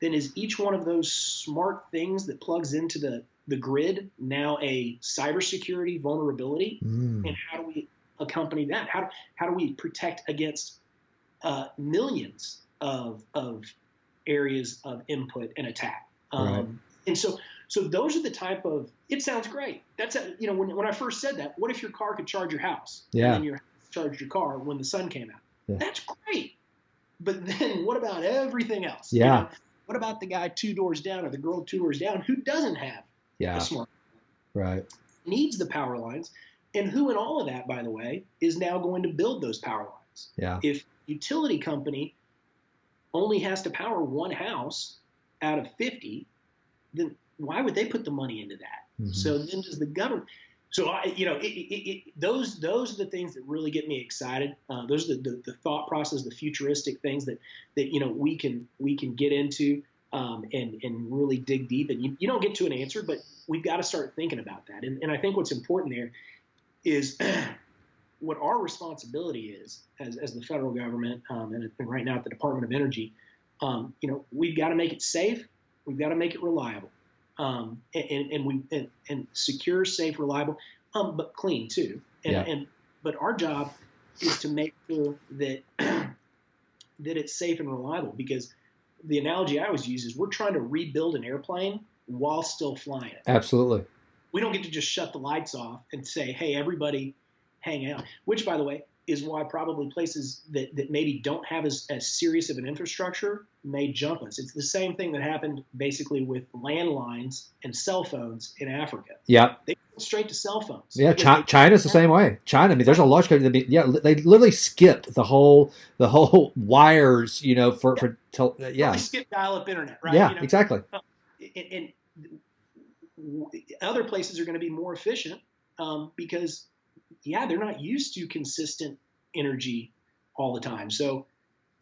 then is each one of those smart things that plugs into the grid now a cybersecurity vulnerability? And how do we accompany that? How do we protect against millions of areas of input and attack?
Right.
And so those are the type of, it sounds great. That's, when I first said that, what if your car could charge your house?
Yeah.
And then your house charged your car when the sun came out? Yeah. That's great. But then what about everything else?
Yeah.
What about the guy 2 doors down or the girl 2 doors down who doesn't have a smart car?
Right.
Needs the power lines. And who in all of that, by the way, is now going to build those power lines?
Yeah.
If utility company only has to power one house out of 50, then why would they put the money into that? Mm-hmm. So then does the government? So those are the things that really get me excited. Those are the thought process, the futuristic things that we can get into and really dig deep. And you don't get to an answer, but we've got to start thinking about that. And I think what's important there is what our responsibility is as the federal government and right now at the Department of Energy. We've got to make it safe. We've got to make it reliable. And secure, safe, reliable, but clean too. But our job is to make sure that that it's safe and reliable, because the analogy I always use is we're trying to rebuild an airplane while still flying it.
Absolutely.
We don't get to just shut the lights off and say, hey, everybody hang out, which, by the way, is why probably places that maybe don't have as serious of an infrastructure may jump us. It's the same thing that happened basically with landlines and cell phones in Africa.
Yeah.
They went straith to cell phones.
Yeah, China's the same way. China, I mean, there's a large country that they literally skipped the whole wires,
They skipped dial-up internet, right?
Yeah, exactly.
And other places are going to be more efficient because they're not used to consistent energy all the time. So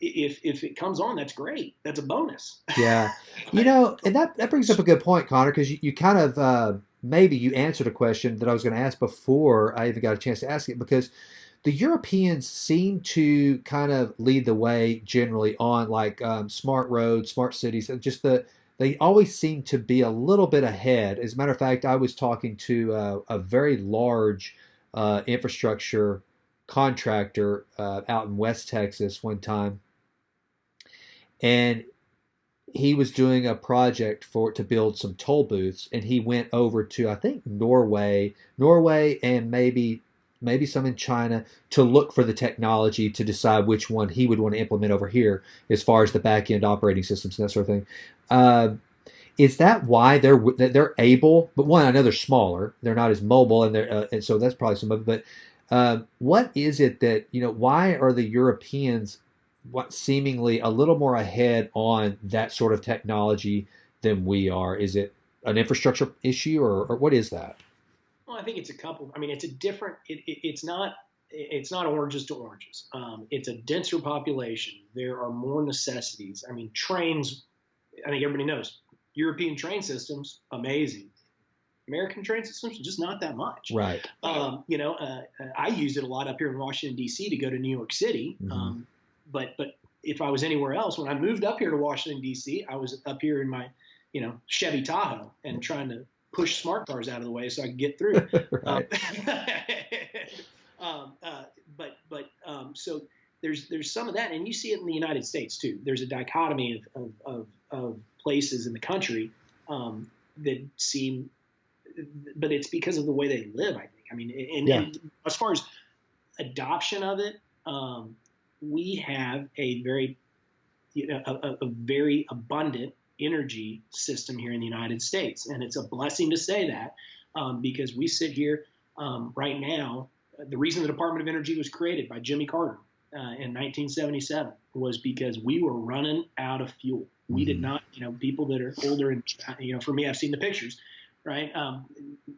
if it comes on, that's great. That's a bonus.
Yeah. And that brings up a good point, Conner, because you kind of maybe you answered a question that I was going to ask before I even got a chance to ask it, because the Europeans seem to kind of lead the way generally on like smart roads, smart cities, and they always seem to be a little bit ahead. As a matter of fact, I was talking to a very large infrastructure contractor out in West Texas one time, and he was doing a project to build some toll booths, and he went over to, I think, Norway, and maybe some in China, to look for the technology to decide which one he would want to implement over here as far as the back end operating systems and that sort of thing. Uh, is that why they're able? But one, I know they're smaller, they're not as mobile, and so that's probably some of it. But what is it that, why are the Europeans what seemingly a little more ahead on that sort of technology than we are? Is it an infrastructure issue, or what is that?
Well, I think it's a couple. I mean, it's a different. It's not oranges to oranges. It's a denser population. There are more necessities. I mean, trains. I think everybody knows European train systems, amazing. American train systems, just not that much.
Right.
I used it a lot up here in Washington D.C. to go to New York City.
Mm-hmm.
But if I was anywhere else, when I moved up here to Washington D.C., I was up here in my, Chevy Tahoe and trying to push smart cars out of the way so I could get through.
Right.
So there's some of that, and you see it in the United States too. There's a dichotomy of places in the country that seem, but it's because of the way they live, I think. I mean, and as far as adoption of it, we have a very, a very abundant energy system here in the United States, and it's a blessing to say that, because we sit here right now. The reason the Department of Energy was created by Jimmy Carter in 1977 was because we were running out of fuel. We did not, people that are older, and for me, I've seen the pictures, right?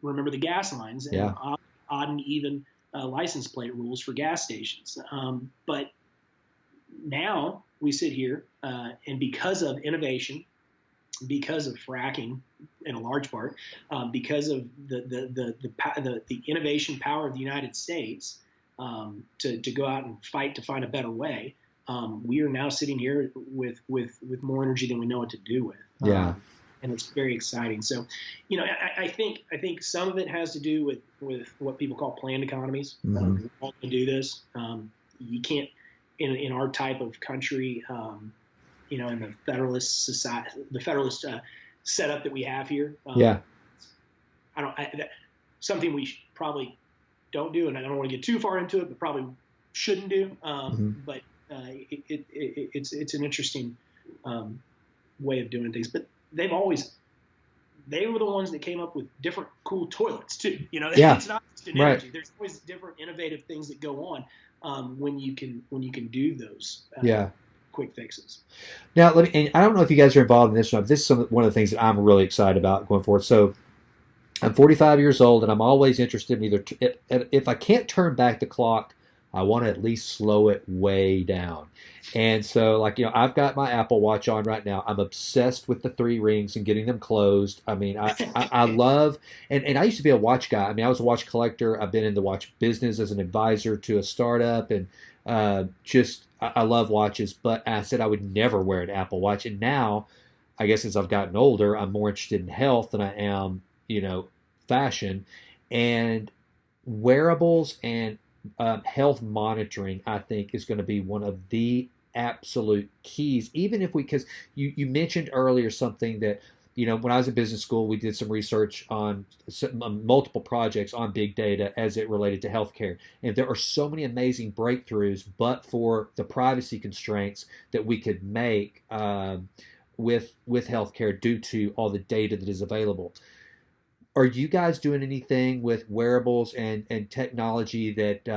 Remember the gas lines and odd and even license plate rules for gas stations. But now we sit here, and because of innovation, because of fracking, in a large part, because of the innovation power of the United States, to go out and fight to find a better way, we are now sitting here with more energy than we know what to do with.
Yeah.
And it's very exciting. So, I think some of it has to do with what people call planned economies.
Mm-hmm.
We all can do this. You can't, in our type of country, in the Federalist society, the Federalist setup that we have here. Something we probably don't do, and I don't want to get too far into it, but probably shouldn't do. But it's an interesting way of doing things. But they were the ones that came up with different cool toilets too. It's not just an energy. There's always different innovative things that go on when you can do those. Quick fixes.
Now, and I don't know if you guys are involved in this one. This is one of the things that I'm really excited about going forward. So, I'm 45 years old, and I'm always interested in either, if I can't turn back the clock, I want to at least slow it way down. And so, I've got my Apple Watch on right now. I'm obsessed with the 3 rings and getting them closed. I mean, I love, and I used to be a watch guy. I mean, I was a watch collector. I've been in the watch business as an advisor to a startup, and I love watches. But I said I would never wear an Apple Watch. And now, I guess as I've gotten older, I'm more interested in health than I am, fashion. And wearables and health monitoring, I think, is going to be one of the absolute keys. Even if because you mentioned earlier something that, when I was in business school, we did some research on multiple projects on big data as it related to healthcare. And there are so many amazing breakthroughs, but for the privacy constraints that we could make with healthcare due to all the data that is available. Are you guys doing anything with wearables and technology that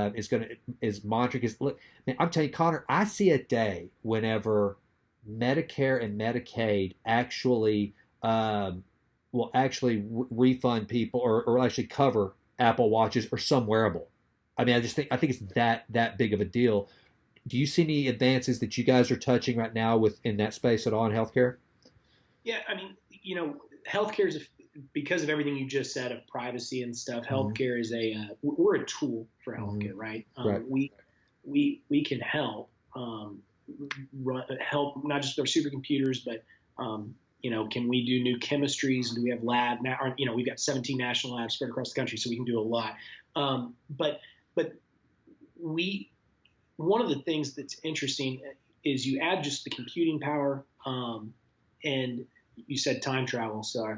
is monitoring? Because look, man, I'm telling you, Conner, I see a day whenever Medicare and Medicaid actually will actually refund people or actually cover Apple Watches or some wearable. I mean, I think it's that big of a deal. Do you see any advances that you guys are touching right now in that space at all in healthcare?
Yeah, I mean, healthcare is because of everything you just said of privacy and stuff. Healthcare is we're a tool for healthcare, right?
Right.
We can help help not just our supercomputers, but can we do new chemistries? Do we have lab now? We've got 17 national labs spread across the country, so we can do a lot. But we one of the things that's interesting is you add just the computing power, and you said time travel, so I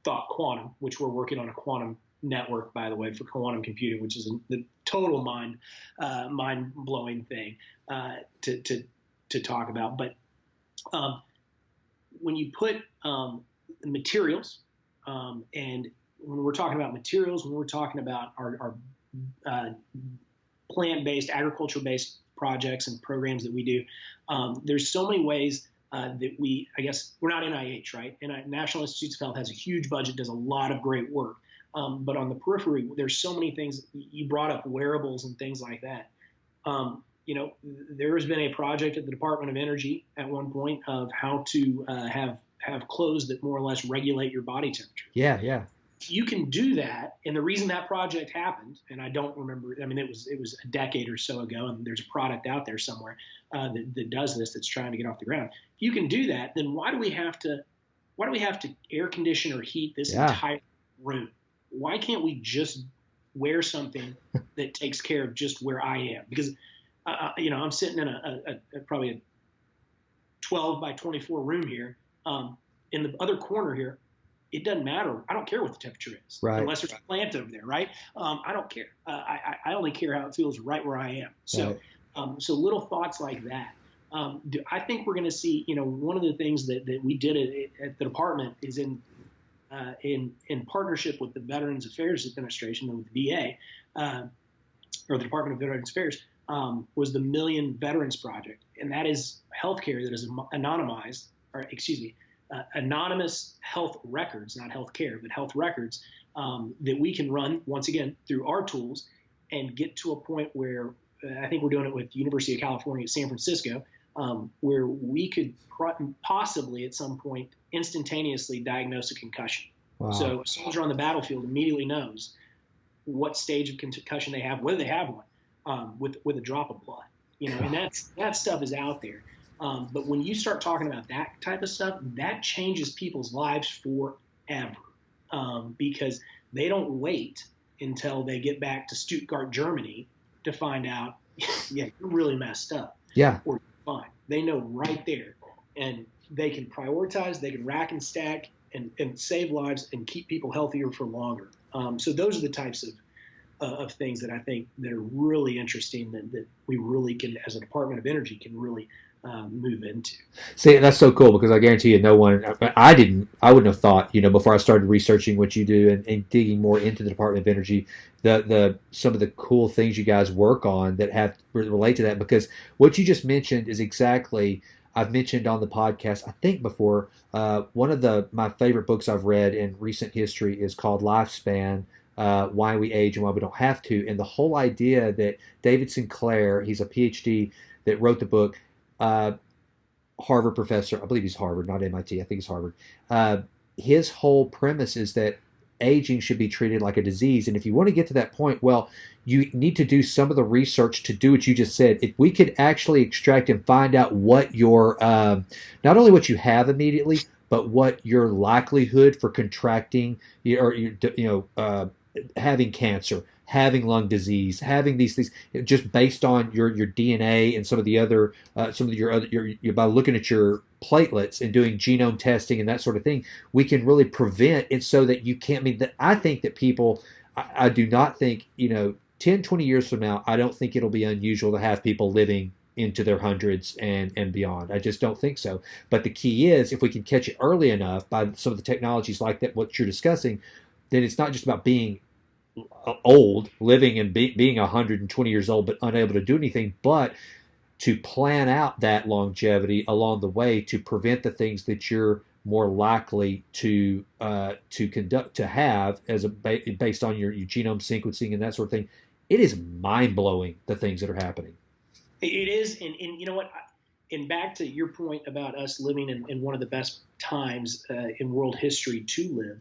thought quantum, which we're working on a quantum network, by the way, for quantum computing, which is the total mind blowing thing to talk about. But when you put materials, and when we're talking about materials, when we're talking about our plant-based, agriculture-based projects and programs that we do, there's so many ways that I guess we're not NIH, right? And National Institutes of Health has a huge budget, does a lot of great work. But on the periphery, there's so many things. You brought up wearables and things like that. There has been a project at the Department of Energy at one point of how to have clothes that more or less regulate your body temperature.
Yeah.
You can do that, and the reason that project happened, and I don't remember. I mean, it was a decade or so ago, and there's a product out there somewhere that does this, that's trying to get off the ground. If you can do that, then why do we have to air condition or heat this entire room? Why can't we just wear something that takes care of just where I am? Because I'm sitting in a probably a 12 by 24 room here. In the other corner here, it doesn't matter. I don't care what the temperature is,
right,
unless there's a plant over there, right? I don't care. I only care how it feels right where I am. So, right. So little thoughts like that. I think we're going to see. One of the things that we did at the department is in partnership with the Veterans Affairs Administration, with the VA, or the Department of Veterans Affairs, was the Million Veterans Project, and that is healthcare that is anonymous health records, not health care, but health records that we can run, once again, through our tools and get to a point where I think we're doing it with the University of California at San Francisco, where we could possibly at some point instantaneously diagnose a concussion. Wow. So a soldier on the battlefield immediately knows what stage of concussion they have, whether they have one, with a drop of blood. And that stuff is out there. But when you start talking about that type of stuff, that changes people's lives forever, because they don't wait until they get back to Stuttgart, Germany, to find out, yeah, you're really messed up.
Yeah.
Or you're fine. They know right there, and they can prioritize, they can rack and stack and save lives and keep people healthier for longer. So those are the types of things that I think that are really interesting that we really can, as a Department of Energy, can really move into.
See, that's so cool, because I guarantee you, no one, I wouldn't have thought, before I started researching what you do and digging more into the Department of Energy, some of the cool things you guys work on that relate to that, because what you just mentioned is exactly, I've mentioned on the podcast, I think before, one of my favorite books I've read in recent history is called Lifespan, Why We Age and Why We Don't Have to. And the whole idea that David Sinclair, he's a PhD that wrote the book, Harvard professor, I believe he's Harvard, not MIT, I think it's Harvard. His whole premise is that aging should be treated like a disease. And if you want to get to that point, well, you need to do some of the research to do what you just said. If we could actually extract and find out what your, not only what you have immediately, but what your likelihood for contracting or having cancer, having lung disease, having these things, just based on your DNA and some of the other, by looking at your platelets and doing genome testing and that sort of thing, we can really prevent it so that you can't. I think that people, I do not think, 10, 20 years from now, I don't think it'll be unusual to have people living into their hundreds and beyond. I just don't think so. But the key is, if we can catch it early enough by some of the technologies like that, what you're discussing, then it's not just about being old, living and being 120 years old but unable to do anything, but to plan out that longevity along the way to prevent the things that you're more likely to have based on your genome sequencing and that sort of thing. It is mind-blowing, the things that are happening.
It is, and you know what? And back to your point about us living in one of the best times in world history to live,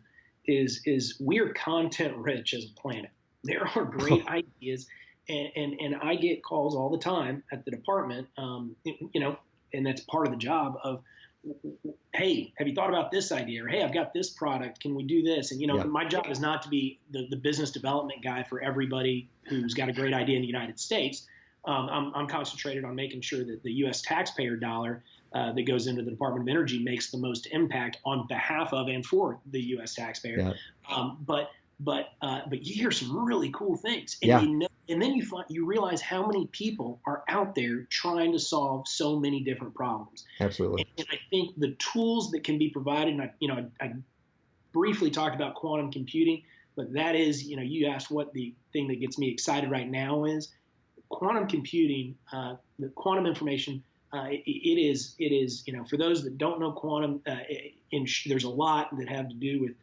is we are content rich as a planet. There are great ideas, and I get calls all the time at the department, and that's part of the job of, hey, have you thought about this idea? Or, hey, I've got this product. Can we do this? And, my job is not to be the business development guy for everybody who's got a great idea in the United States. I'm concentrated on making sure that the U.S. taxpayer dollar that goes into the Department of Energy makes the most impact on behalf of and for the U.S. taxpayer.
Yeah.
But you hear some really cool things, and
Yeah.
and then you realize how many people are out there trying to solve so many different problems.
Absolutely.
And I think the tools that can be provided, and I briefly talked about quantum computing, but that is, you asked what the thing that gets me excited right now is quantum computing, the quantum information. It is, for those that don't know quantum, there's a lot that have to do with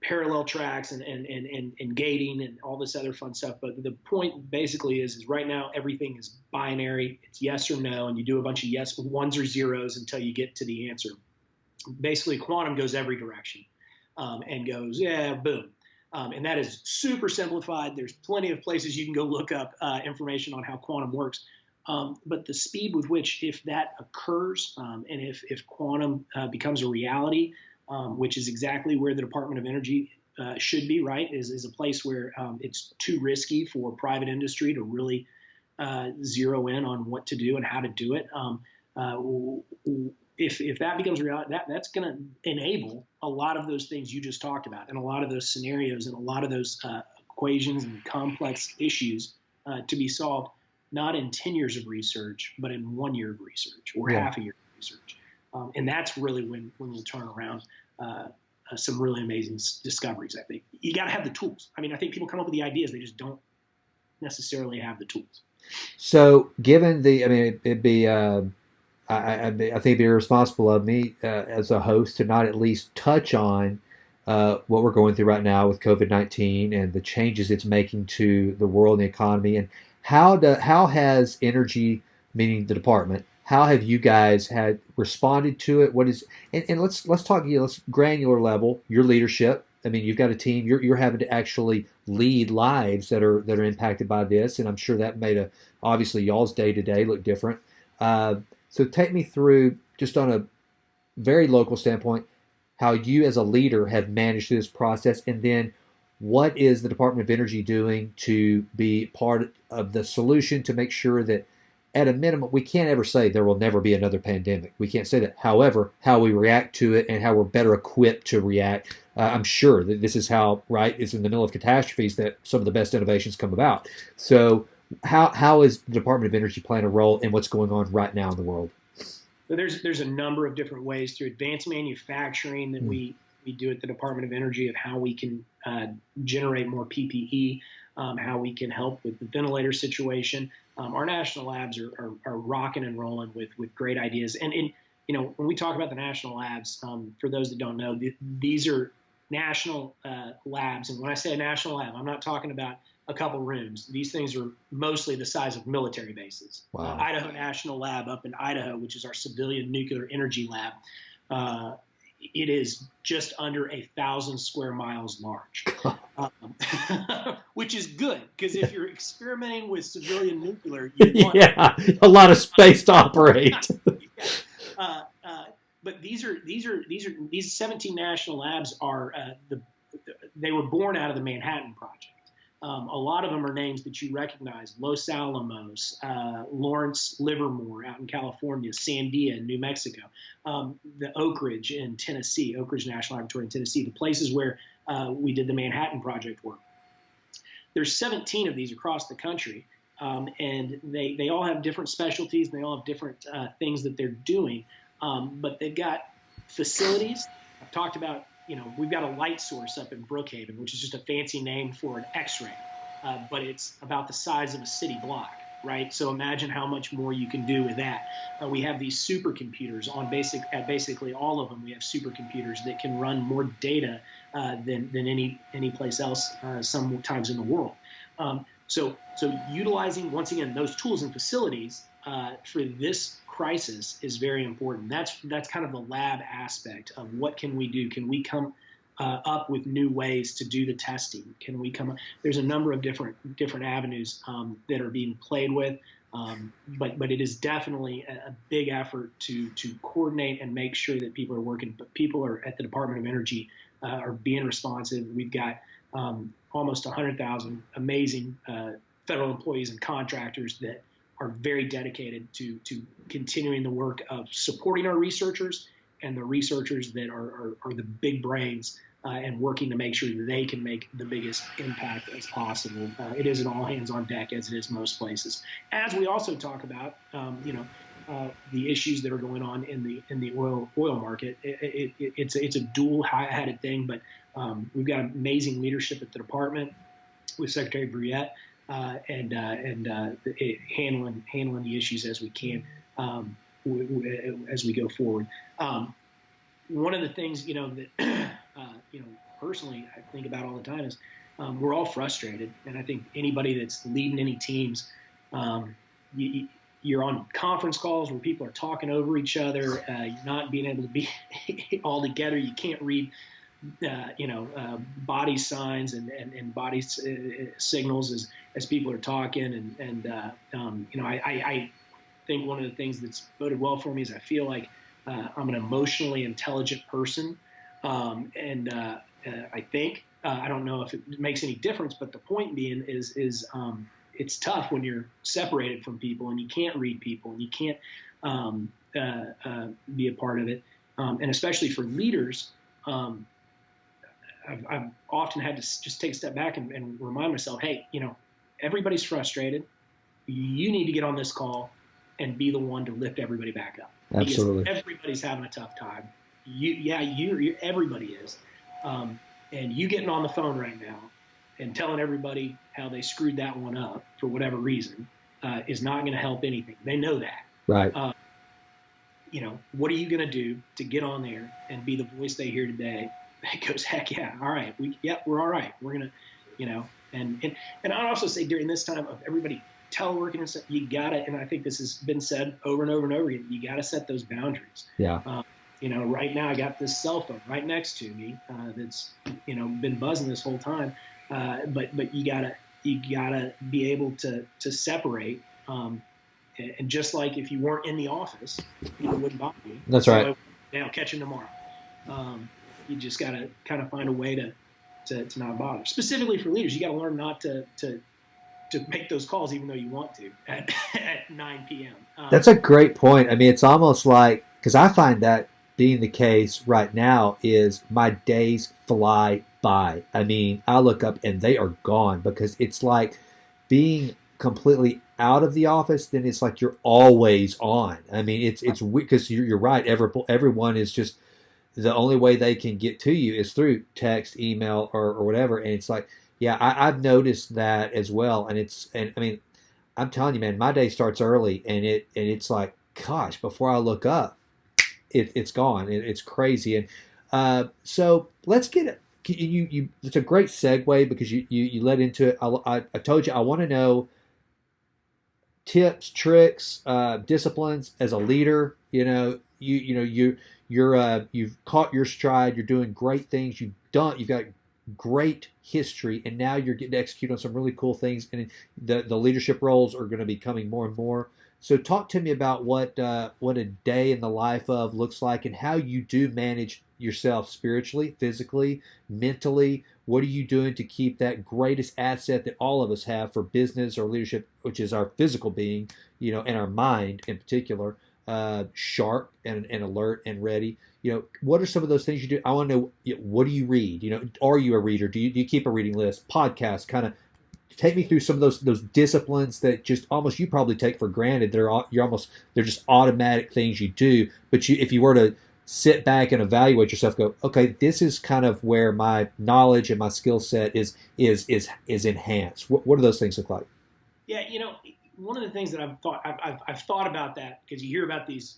parallel tracks and gating and all this other fun stuff. But the point basically is right now everything is binary. It's yes or no, and you do a bunch of yes, ones or zeros until you get to the answer. Basically, quantum goes every direction and goes, yeah, boom. And that is super simplified. There's plenty of places you can go look up information on how quantum works. But the speed with which, if that occurs, and if quantum becomes a reality, which is exactly where the Department of Energy should be, right, is a place where it's too risky for private industry to really zero in on what to do and how to do it. If that becomes reality, that's going to enable a lot of those things you just talked about, and a lot of those scenarios, and a lot of those equations and complex issues to be solved, not in 10 years of research, but in 1 year of research or half a year of research. And that's really when we'll turn around some really amazing discoveries, I think. You got to have the tools. I mean, I think people come up with the ideas, they just don't necessarily have the tools.
So, given it'd be, I think it'd be irresponsible of me as a host to not at least touch on what we're going through right now with COVID-19 and the changes it's making to the world and the economy, and how has energy, meaning the department, how have you guys had responded to it? What is and let's talk let's granular level. Your leadership. I mean, you've got a team. You're having to actually lead lives that are impacted by this, and I'm sure that made obviously y'all's day to day look different. So take me through, just on a very local standpoint, how you as a leader have managed this process, and then what is the Department of Energy doing to be part of the solution to make sure that, at a minimum, we can't ever say there will never be another pandemic. We can't say that. However, how we react to it and how we're better equipped to react, I'm sure that this is how, right, it's in the middle of catastrophes that some of the best innovations come about. So how is the Department of Energy playing a role in what's going on right now in the world?
So there's a number of different ways through advanced manufacturing that we do at the Department of Energy, of how we can generate more PPE, how we can help with the ventilator situation. Our national labs are rocking and rolling with great ideas. And when we talk about the national labs, for those that don't know, these are national labs. And when I say a national lab, I'm not talking about a couple rooms. These things are mostly the size of military bases.
Wow.
Idaho National Lab up in Idaho, which is our civilian nuclear energy lab, it is just under 1,000 square miles large, which is good, because if you're experimenting with civilian nuclear, you want
a lot of space to operate.
But these 17 national labs are they were born out of the Manhattan Project. A lot of them are names that you recognize: Los Alamos, Lawrence Livermore out in California, Sandia in New Mexico, the Oak Ridge in Tennessee, Oak Ridge National Laboratory in Tennessee, the places where we did the Manhattan Project work. There's 17 of these across the country, and they all have different specialties, and they all have different things that they're doing, but they've got facilities. I've talked about, we've got a light source up in Brookhaven, which is just a fancy name for an X-ray, but it's about the size of a city block, right? So imagine how much more you can do with that. We have these supercomputers at basically all of them. We have supercomputers that can run more data than any place else sometimes in the world. So utilizing, once again, those tools and facilities for this crisis is very important. That's kind of the lab aspect of what can we do? Can we come up with new ways to do the testing? Can we come? There's a number of different avenues that are being played with, but it is definitely a big effort to coordinate and make sure that people are working. But people are at the Department of Energy are being responsive. We've got almost 100,000 amazing federal employees and contractors that are very dedicated to continuing the work of supporting our researchers and the researchers that are the big brains and working to make sure that they can make the biggest impact as possible. It is an all hands on deck, as it is most places. As we also talk about, the issues that are going on in the oil market, it's a dual-headed thing. But we've got amazing leadership at the department with Secretary Brouillette and handling the issues as we can as we go forward. One of the things that personally I think about all the time is we're all frustrated, and I think anybody that's leading any teams, you're on conference calls where people are talking over each other. You're not being able to be all together. You can't read, body signs and body signals as people are talking. I think one of the things that's boded well for me is I feel like I'm an emotionally intelligent person. I think, I don't know if it makes any difference, but the point being is it's tough when you're separated from people and you can't read people and you can't be a part of it. And especially for leaders, I've often had to just take a step back and remind myself, hey, everybody's frustrated. You need to get on this call and be the one to lift everybody back up.
Absolutely.
Because everybody's having a tough time. Everybody is. And you getting on the phone right now and telling everybody how they screwed that one up for whatever reason is not going to help anything. They know that.
Right.
What are you going to do to get on there and be the voice they hear today that goes, heck yeah, all right, we're all right. We're going to, and I'd also say during this time of everybody teleworking and stuff, you got to, and I think this has been said over and over and over again, you got to set those boundaries.
Yeah.
Right now I got this cell phone right next to me that's, been buzzing this whole time. But you gotta be able to separate. And just like if you weren't in the office, people wouldn't bother you.
That's right.
I'll catch you tomorrow. You just gotta kind of find a way to not bother. Specifically for leaders, you gotta learn not to make those calls even though you want to at 9 p.m.
That's a great point. I mean, it's almost like, because I find that being the case right now is my days fly by. I mean, I look up and they are gone because it's like being completely out of the office, then it's like you're always on. I mean, it's weird because you're right. Everyone is just, the only way they can get to you is through text, email, or whatever. And it's like, yeah, I've noticed that as well. And I mean, I'm telling you, man, my day starts early, and it's like, gosh, before I look up, it's gone. It's crazy. And so let's get it. It's a great segue because you led into it. I told you I want to know tips, tricks, disciplines as a leader. You've caught your stride. You're doing great things. You've got great history, and now you're getting to execute on some really cool things. And the leadership roles are going to be coming more and more. So talk to me about what a day in the life of looks like, and how you do manage yourself spiritually, physically, mentally. What are you doing to keep that greatest asset that all of us have for business or leadership, which is our physical being, and our mind in particular, sharp and alert and ready? What are some of those things you do? I want to know, what do you read? Are you a reader? Do you keep a reading list? Podcasts? Kind of take me through some of those disciplines that just almost you probably take for granted. They're just automatic things you do. But if you were to sit back and evaluate yourself, go, okay, this is kind of where my knowledge and my skill set is enhanced. What do those things look like?
Yeah, one of the things that I've thought about that, because you hear about these,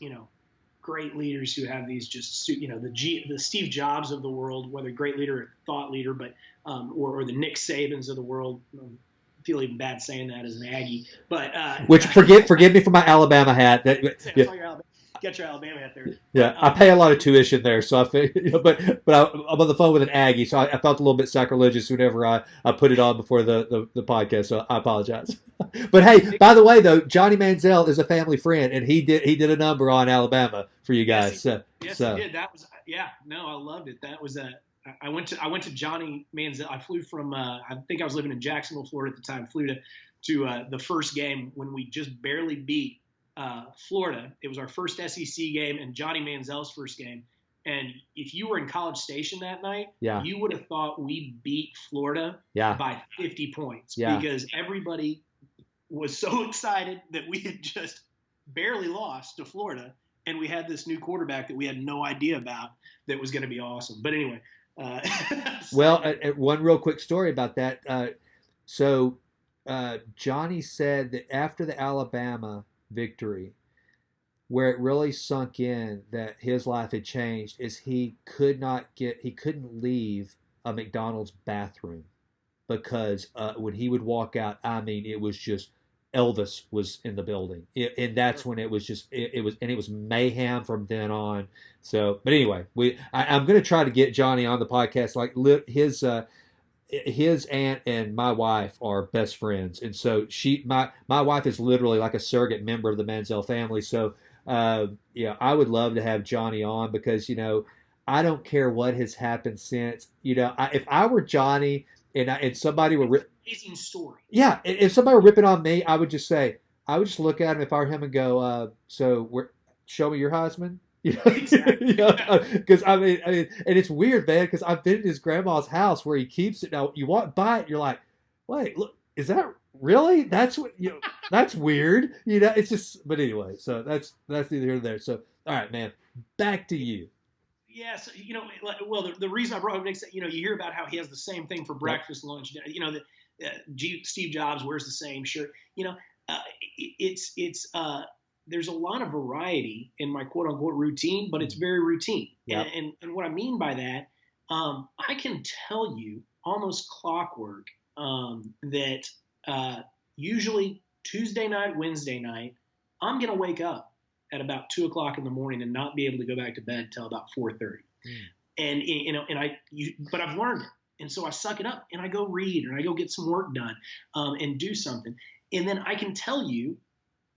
great leaders who have these just, the Steve Jobs of the world, whether great leader or thought leader, but or the Nick Sabans of the world. I feel even bad saying that as an Aggie, but
which forgive me for my Alabama hat.
Get your Alabama hat there.
Yeah, I pay a lot of tuition there, so I feel, but I'm on the phone with an Aggie, so I felt a little bit sacrilegious whenever I put it on before the podcast. So I apologize. But hey, by the way, though, Johnny Manziel is a family friend, and he did a number on Alabama for you guys.
Yes, he did. That was I loved it. That was I went to Johnny Manziel. I flew from I think I was living in Jacksonville, Florida at the time. Flew to the first game when we just barely beat Florida. It was our first SEC game and Johnny Manziel's first game. And if you were in College Station that night, you would have thought we beat Florida by 50 points because everybody was so excited that we had just barely lost to Florida. And we had this new quarterback that we had no idea about that was going to be awesome. But anyway.
Well, one real quick story about that. So Johnny said that after the Alabama victory, where it really sunk in that his life had changed is he couldn't leave a McDonald's bathroom because when he would walk out, I mean, it was just Elvis was in the building, and that's when it was just it was mayhem from then on. So, but anyway, I'm going to try to get Johnny on the podcast. Like his aunt and my wife are best friends, and so my wife is literally like a surrogate member of the Manziel family. So, I would love to have Johnny on because I don't care what has happened since. If I were Johnny and somebody were
amazing story.
Yeah, if somebody were ripping on me, I would just look at him if I were him and go, show me your Heisman.
Exactly.
Because I mean, and it's weird, man. Because I've been in his grandma's house where he keeps it. Now you walk by it, you're like, wait, look, is that really? That's what that's weird. It's just. But anyway, so that's neither here nor there. So all right, man, back to you.
Yes, well, the reason I brought up next, you hear about how he has the same thing for breakfast, lunch, dinner. Steve Jobs wears the same shirt. There's a lot of variety in my quote unquote routine, but it's very routine.
Yep.
And what I mean by that, I can tell you almost clockwork that usually Tuesday night, Wednesday night, I'm going to wake up at about 2:00 in the morning and not be able to go back to bed until about 4:30. But I've learned it. And so I suck it up and I go read and I go get some work done and do something. And then I can tell you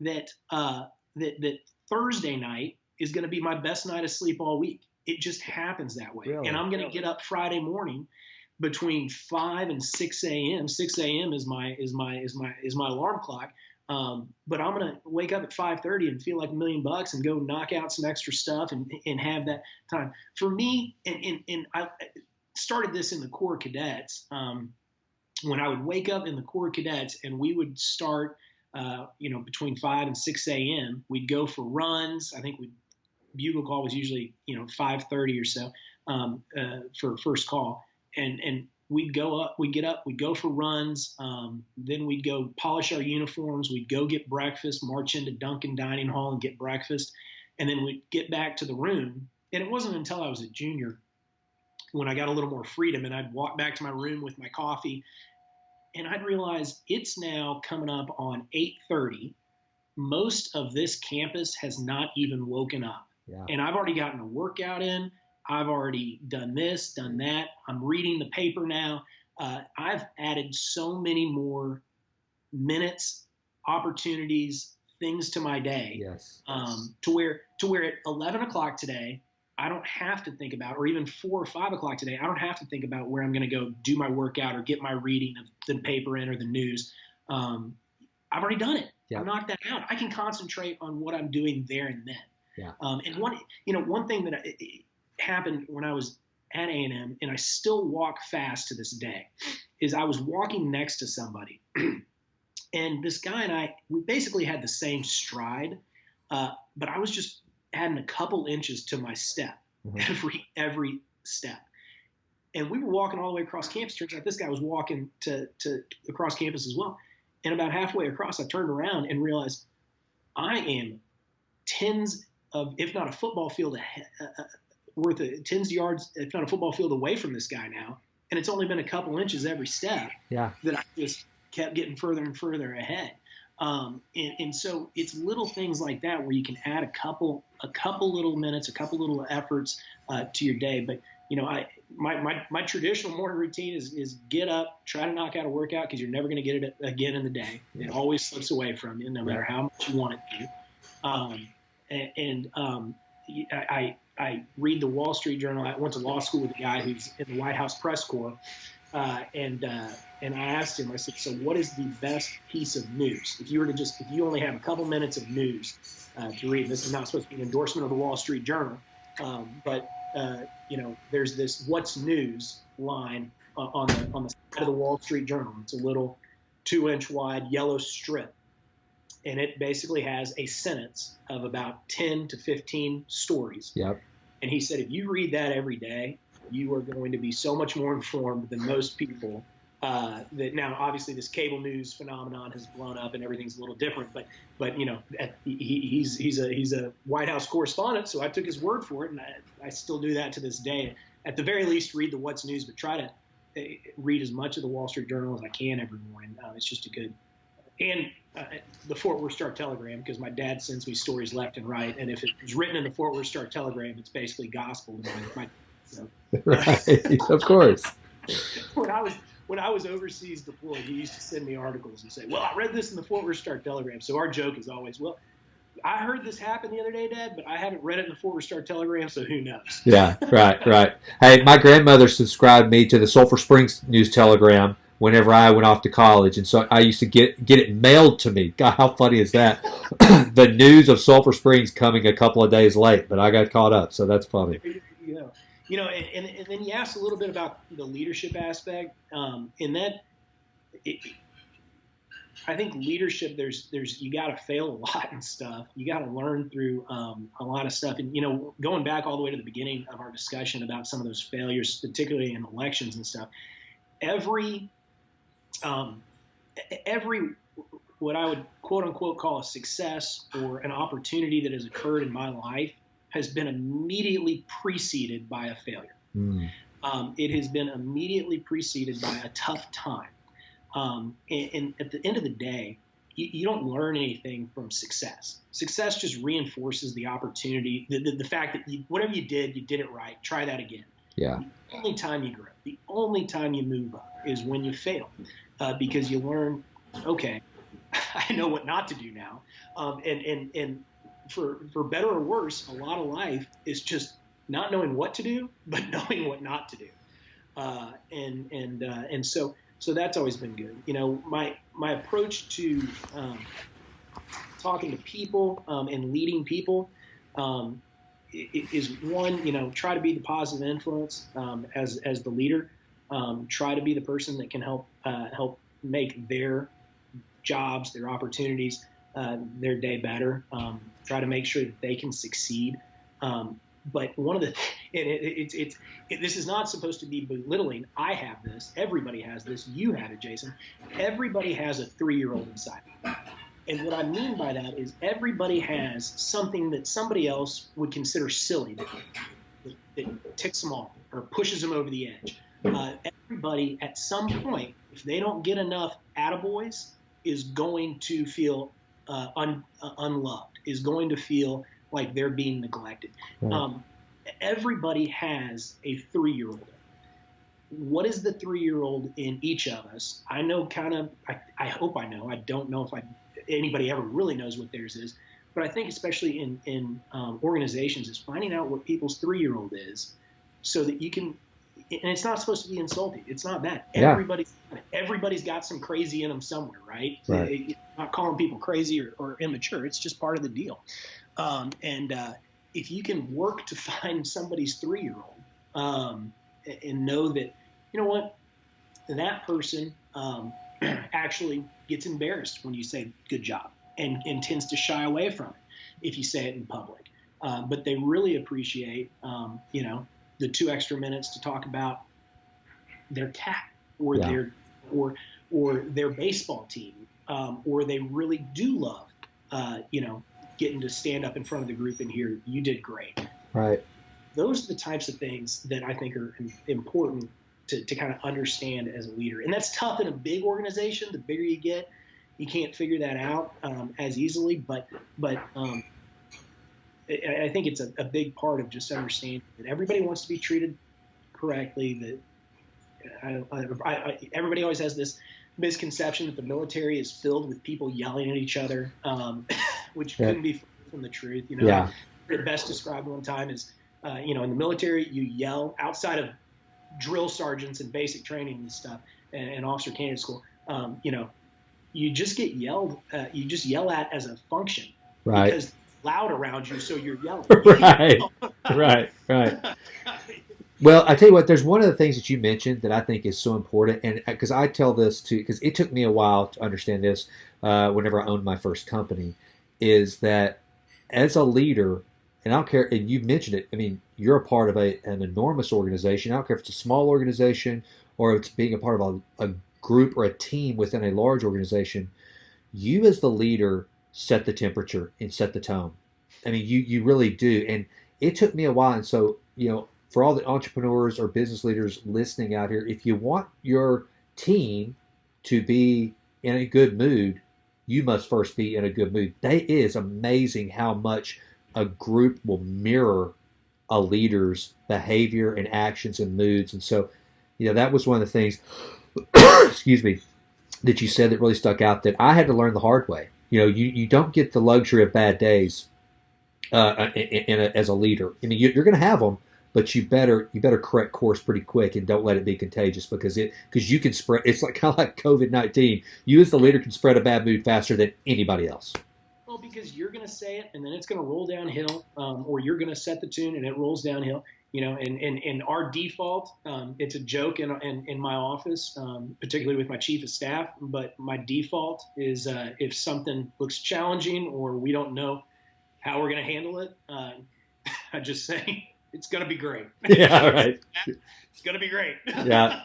that that Thursday night is going to be my best night of sleep all week. It just happens that way.
Really?
And I'm going to get up Friday morning between 5 and 6 a.m. 6 a.m. is my alarm clock. But I'm going to wake up at 5:30 and feel like $1 million and go knock out some extra stuff and have that time. For me, and I started this in the Corps Cadets, when I would wake up in the Corps Cadets and we would start, between 5 and 6 a.m., we'd go for runs. I think bugle call was usually, 5:30 or so for first call. And we'd get up, we'd go for runs. Then we'd go polish our uniforms. We'd go get breakfast, march into Duncan Dining Hall and get breakfast. And then we'd get back to the room. And it wasn't until I was a junior when I got a little more freedom and I'd walk back to my room with my coffee and I'd realize it's now coming up on 8:30. Most of this campus has not even woken up.
Yeah.
And I've already gotten a workout in. I've already done this, done that. I'm reading the paper now. I've added so many more minutes, opportunities, things to my day.
Yes.
To where at 11 o'clock today, I don't have to think about, or even 4 or 5 o'clock today, I don't have to think about where I'm going to go do my workout or get my reading of the paper in or the news. I've already done it.
Yep.
I knocked that out. I can concentrate on what I'm doing there and then.
Yeah.
And one thing that happened when I was at A&M, and I still walk fast to this day, is I was walking next to somebody, and this guy and I, we basically had the same stride, but I was just adding a couple inches to my step every step. And we were walking all the way across campus. Turns out this guy was walking to across campus as well. And about halfway across, I turned around and realized I am tens of, if not a football field worth of tens of yards, if not a football field away from this guy now. And it's only been a couple inches every step that I just kept getting further and further ahead. And so it's little things like that where you can add a couple little minutes, a couple little efforts to your day. But my traditional morning routine is get up, try to knock out a workout because you're never going to get it again in the day. It always slips away from you, no matter how much you want it to. I read the Wall Street Journal. I went to law school with a guy who's in the White House press corps, And I asked him, I said, so what is the best piece of news? If you only have a couple minutes of news to read, this is not supposed to be an endorsement of the Wall Street Journal, but there's this "What's News" line on the side of the Wall Street Journal. It's a little 2-inch wide yellow strip, and it basically has a sentence of about 10 to 15 stories.
Yep.
And he said, if you read that every day, you are going to be so much more informed than most people. That now, obviously, this cable news phenomenon has blown up and everything's a little different. But he's a White House correspondent, so I took his word for it, and I still do that to this day. At the very least, read the What's News, but try to read as much of the Wall Street Journal as I can every morning. It's just a good. And the Fort Worth Star-Telegram, because my dad sends me stories left and right, and if it was written in the Fort Worth Star-Telegram, it's basically gospel to my so.
Right, of course.
When I was overseas deployed, he used to send me articles and say, well, I read this in the Fort Worth Star-Telegram. So our joke is always, well, I heard this happen the other day, Dad, but I haven't read it in the Fort Worth Star-Telegram, so who knows?
Yeah, right. Hey, my grandmother subscribed me to the Sulphur Springs News Telegram whenever I went off to college, and so I used to get it mailed to me. God, how funny is that? The news of Sulphur Springs coming a couple of days late, but I got caught up, so that's funny.
And then you asked a little bit about the leadership aspect. In that, I think leadership, there's you got to fail a lot and stuff. You got to learn through a lot of stuff. And going back all the way to the beginning of our discussion about some of those failures, particularly in elections and stuff, every what I would quote unquote call a success or an opportunity that has occurred in my life has been immediately preceded by a failure. It has been immediately preceded by a tough time. And at the end of the day, you don't learn anything from success. Success just reinforces the opportunity, the fact that whatever you did it right. Try that again.
Yeah.
The only time you grow, the only time you move up is when you fail, because you learn, okay, I know what not to do now. And for better or worse, a lot of life is just not knowing what to do, but knowing what not to do. And so that's always been good. My approach to talking to people and leading people is one, try to be the positive influence as the leader. Try to be the person that can help make their jobs, their opportunities, their day better. Try to make sure that they can succeed. But one of the, this is not supposed to be belittling. I have this. Everybody has this. You have it, Jason. Everybody has a 3-year-old inside. And what I mean by that is everybody has something that somebody else would consider silly that ticks them off or pushes them over the edge. Everybody at some point, if they don't get enough attaboys, is going to feel unloved, is going to feel like they're being neglected. Right. Everybody has a 3-year-old. What is the 3-year-old in each of us? I know I hope I know. I don't know if anybody ever really knows what theirs is. But I think especially in organizations is finding out what people's 3-year-old is so that you can – and it's not supposed to be insulting. It's not that. Yeah. Everybody's got some crazy in them somewhere, right? Not calling people crazy or immature. It's just part of the deal. If you can work to find somebody's 3-year-old and know that, you know what, that person actually gets embarrassed when you say good job and tends to shy away from it if you say it in public. But they really appreciate, the 2 extra minutes to talk about their cat or their baseball team, or they really do love, getting to stand up in front of the group and hear you did great.
Right.
Those are the types of things that I think are important to kind of understand as a leader. And that's tough in a big organization. The bigger you get, you can't figure that out as easily. But I think it's a big part of just understanding that everybody wants to be treated correctly. That everybody always has this misconception that the military is filled with people yelling at each other, which couldn't be from the truth. I heard it best described one time as, in the military, you yell outside of drill sergeants and basic training and stuff, and officer candidate school, you just get you just yell at as a function
Right.
because it's loud around you, so you're yelling.
Right. Right. Well, I tell you what, there's one of the things that you mentioned that I think is so important, and because I tell this to, because it took me a while to understand this whenever I owned my first company, is that as a leader, and I don't care, and you mentioned it, I mean, you're a part of an enormous organization. I don't care if it's a small organization or if it's being a part of a group or a team within a large organization. You as the leader set the temperature and set the tone. I mean, you really do. And it took me a while. And so, for all the entrepreneurs or business leaders listening out here, if you want your team to be in a good mood, you must first be in a good mood. It is amazing how much a group will mirror a leader's behavior and actions and moods. And so, that was one of the things, excuse me, that you said that really stuck out that I had to learn the hard way. You don't get the luxury of bad days as a leader. I mean, you're going to have them, but you better correct course pretty quick and don't let it be contagious because you can spread. It's like kind of like COVID-19. You as the leader can spread a bad mood faster than anybody else.
Well, because you're going to say it and then it's going to roll downhill, or you're going to set the tune and it rolls downhill. And our default, it's a joke in my office, particularly with my chief of staff, but my default is if something looks challenging or we don't know how we're going to handle it, I just say, it's going to be great.
Yeah, right.
It's going to be great.
Yeah.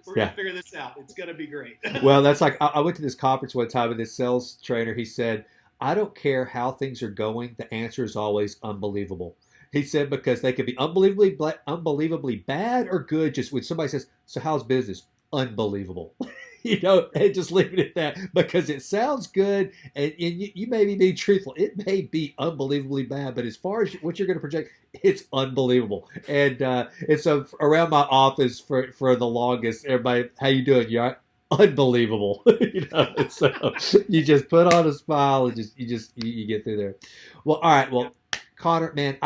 We're going to figure this out. It's going to be great.
Well, that's like, I went to this conference one time with this sales trainer. He said, I don't care how things are going. The answer is always unbelievable. He said, because they could be unbelievably bad or good. Just when somebody says, so how's business? Unbelievable. And just leave it at that because it sounds good. And you may be being truthful. It may be unbelievably bad, but as far as what you're going to project, it's unbelievable. And so around my office for the longest, everybody, how you doing? You all right? Unbelievable. And so you just put on a smile and you get through there. Well, all right. Well, Conner, man,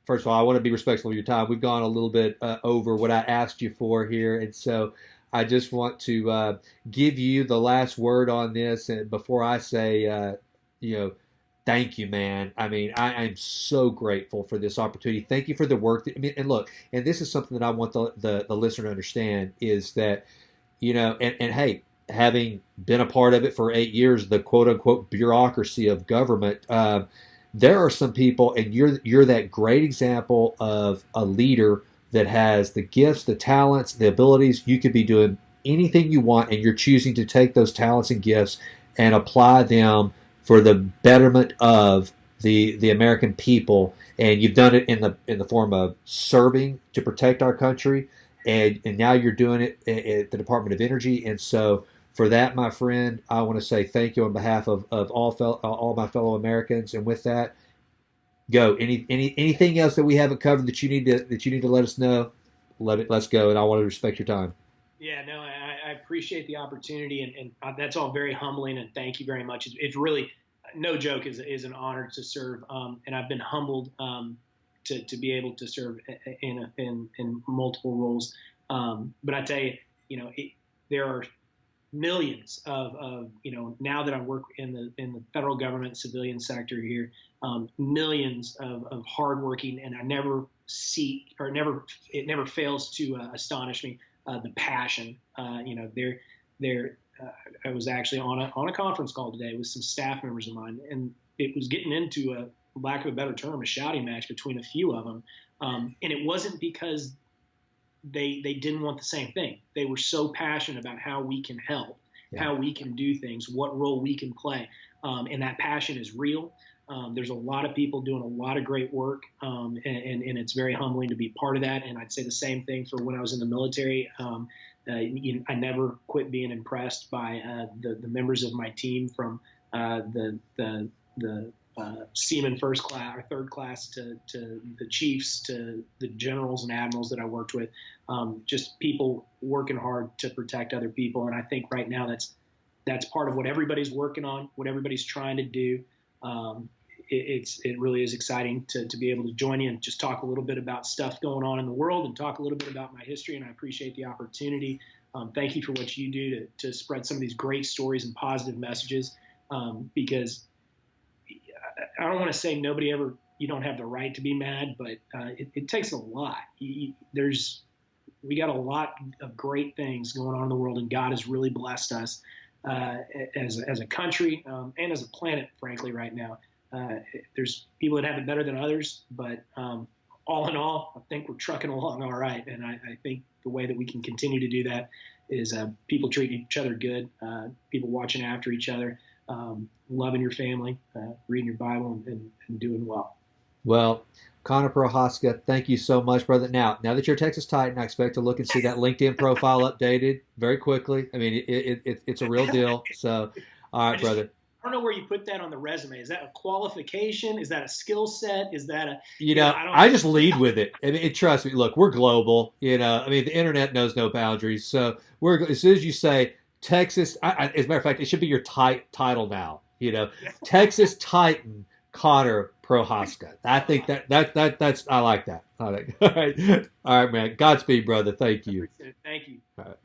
first of all, I want to be respectful of your time. We've gone a little bit over what I asked you for here, and so I just want to give you the last word on this. And before I say, thank you, man. I mean, I'm so grateful for this opportunity. Thank you for the work. And look, and this is something that I want the listener to understand is that, and hey, having been a part of it for 8 years, the quote unquote bureaucracy of government. There are some people, and you're that great example of a leader that has the gifts, the talents, the abilities. You could be doing anything you want, and you're choosing to take those talents and gifts and apply them for the betterment of the American people. And you've done it in the form of serving to protect our country, and now you're doing it at the Department of Energy. And so, for that, my friend, I want to say thank you on behalf of all my fellow Americans. And with that, go. Anything else that we haven't covered that you need to let us know? Let's go. And I want to respect your time.
Yeah, no, I appreciate the opportunity, and that's all very humbling. And thank you very much. It's really no joke. Is an honor to serve, and I've been humbled to be able to serve in multiple roles. But I tell you, there are millions of now that I work in the federal government civilian sector here, millions of hardworking, and it never fails to astonish me the passion. I was actually on a conference call today with some staff members of mine, and it was getting into a lack of a better term, a shouting match between a few of them, and it wasn't because they didn't want the same thing. They were so passionate about how we can help, how we can do things, what role we can play. And that passion is real. There's a lot of people doing a lot of great work, and it's very humbling to be part of that. And I'd say the same thing for when I was in the military. I never quit being impressed by the members of my team, from the seaman first class or third class to the chiefs to the generals and admirals that I worked with. Just people working hard to protect other people. And I think right now that's part of what everybody's working on, what everybody's trying to do. it really is exciting to be able to join you and just talk a little bit about stuff going on in the world and talk a little bit about my history. And I appreciate the opportunity. Thank you for what you do to spread some of these great stories and positive messages, because I don't want to say you don't have the right to be mad, but it takes a lot. We got a lot of great things going on in the world, and God has really blessed us as a country and as a planet, frankly, right now. There's people that have it better than others, but all in all, I think we're trucking along all right. And I think the way that we can continue to do that is people treating each other good, people watching after each other, loving your family, reading your Bible, and doing well.
Well, Conner Prochaska, thank you so much, brother. Now that you're a Texas Titan, I expect to look and see that LinkedIn profile updated very quickly. I mean, it's a real deal. So, all right, brother.
I don't know where you put that on the resume. Is that a qualification? Is that a skill set? Is that
I just lead with it. I mean, trust me. Look, we're global. I mean, the internet knows no boundaries. So as soon as you say Texas, as a matter of fact, it should be your title now. Texas Titan Conner Prochaska. I think that's I like that. All right, man. Godspeed, brother. Thank you.
Thank you.
All right.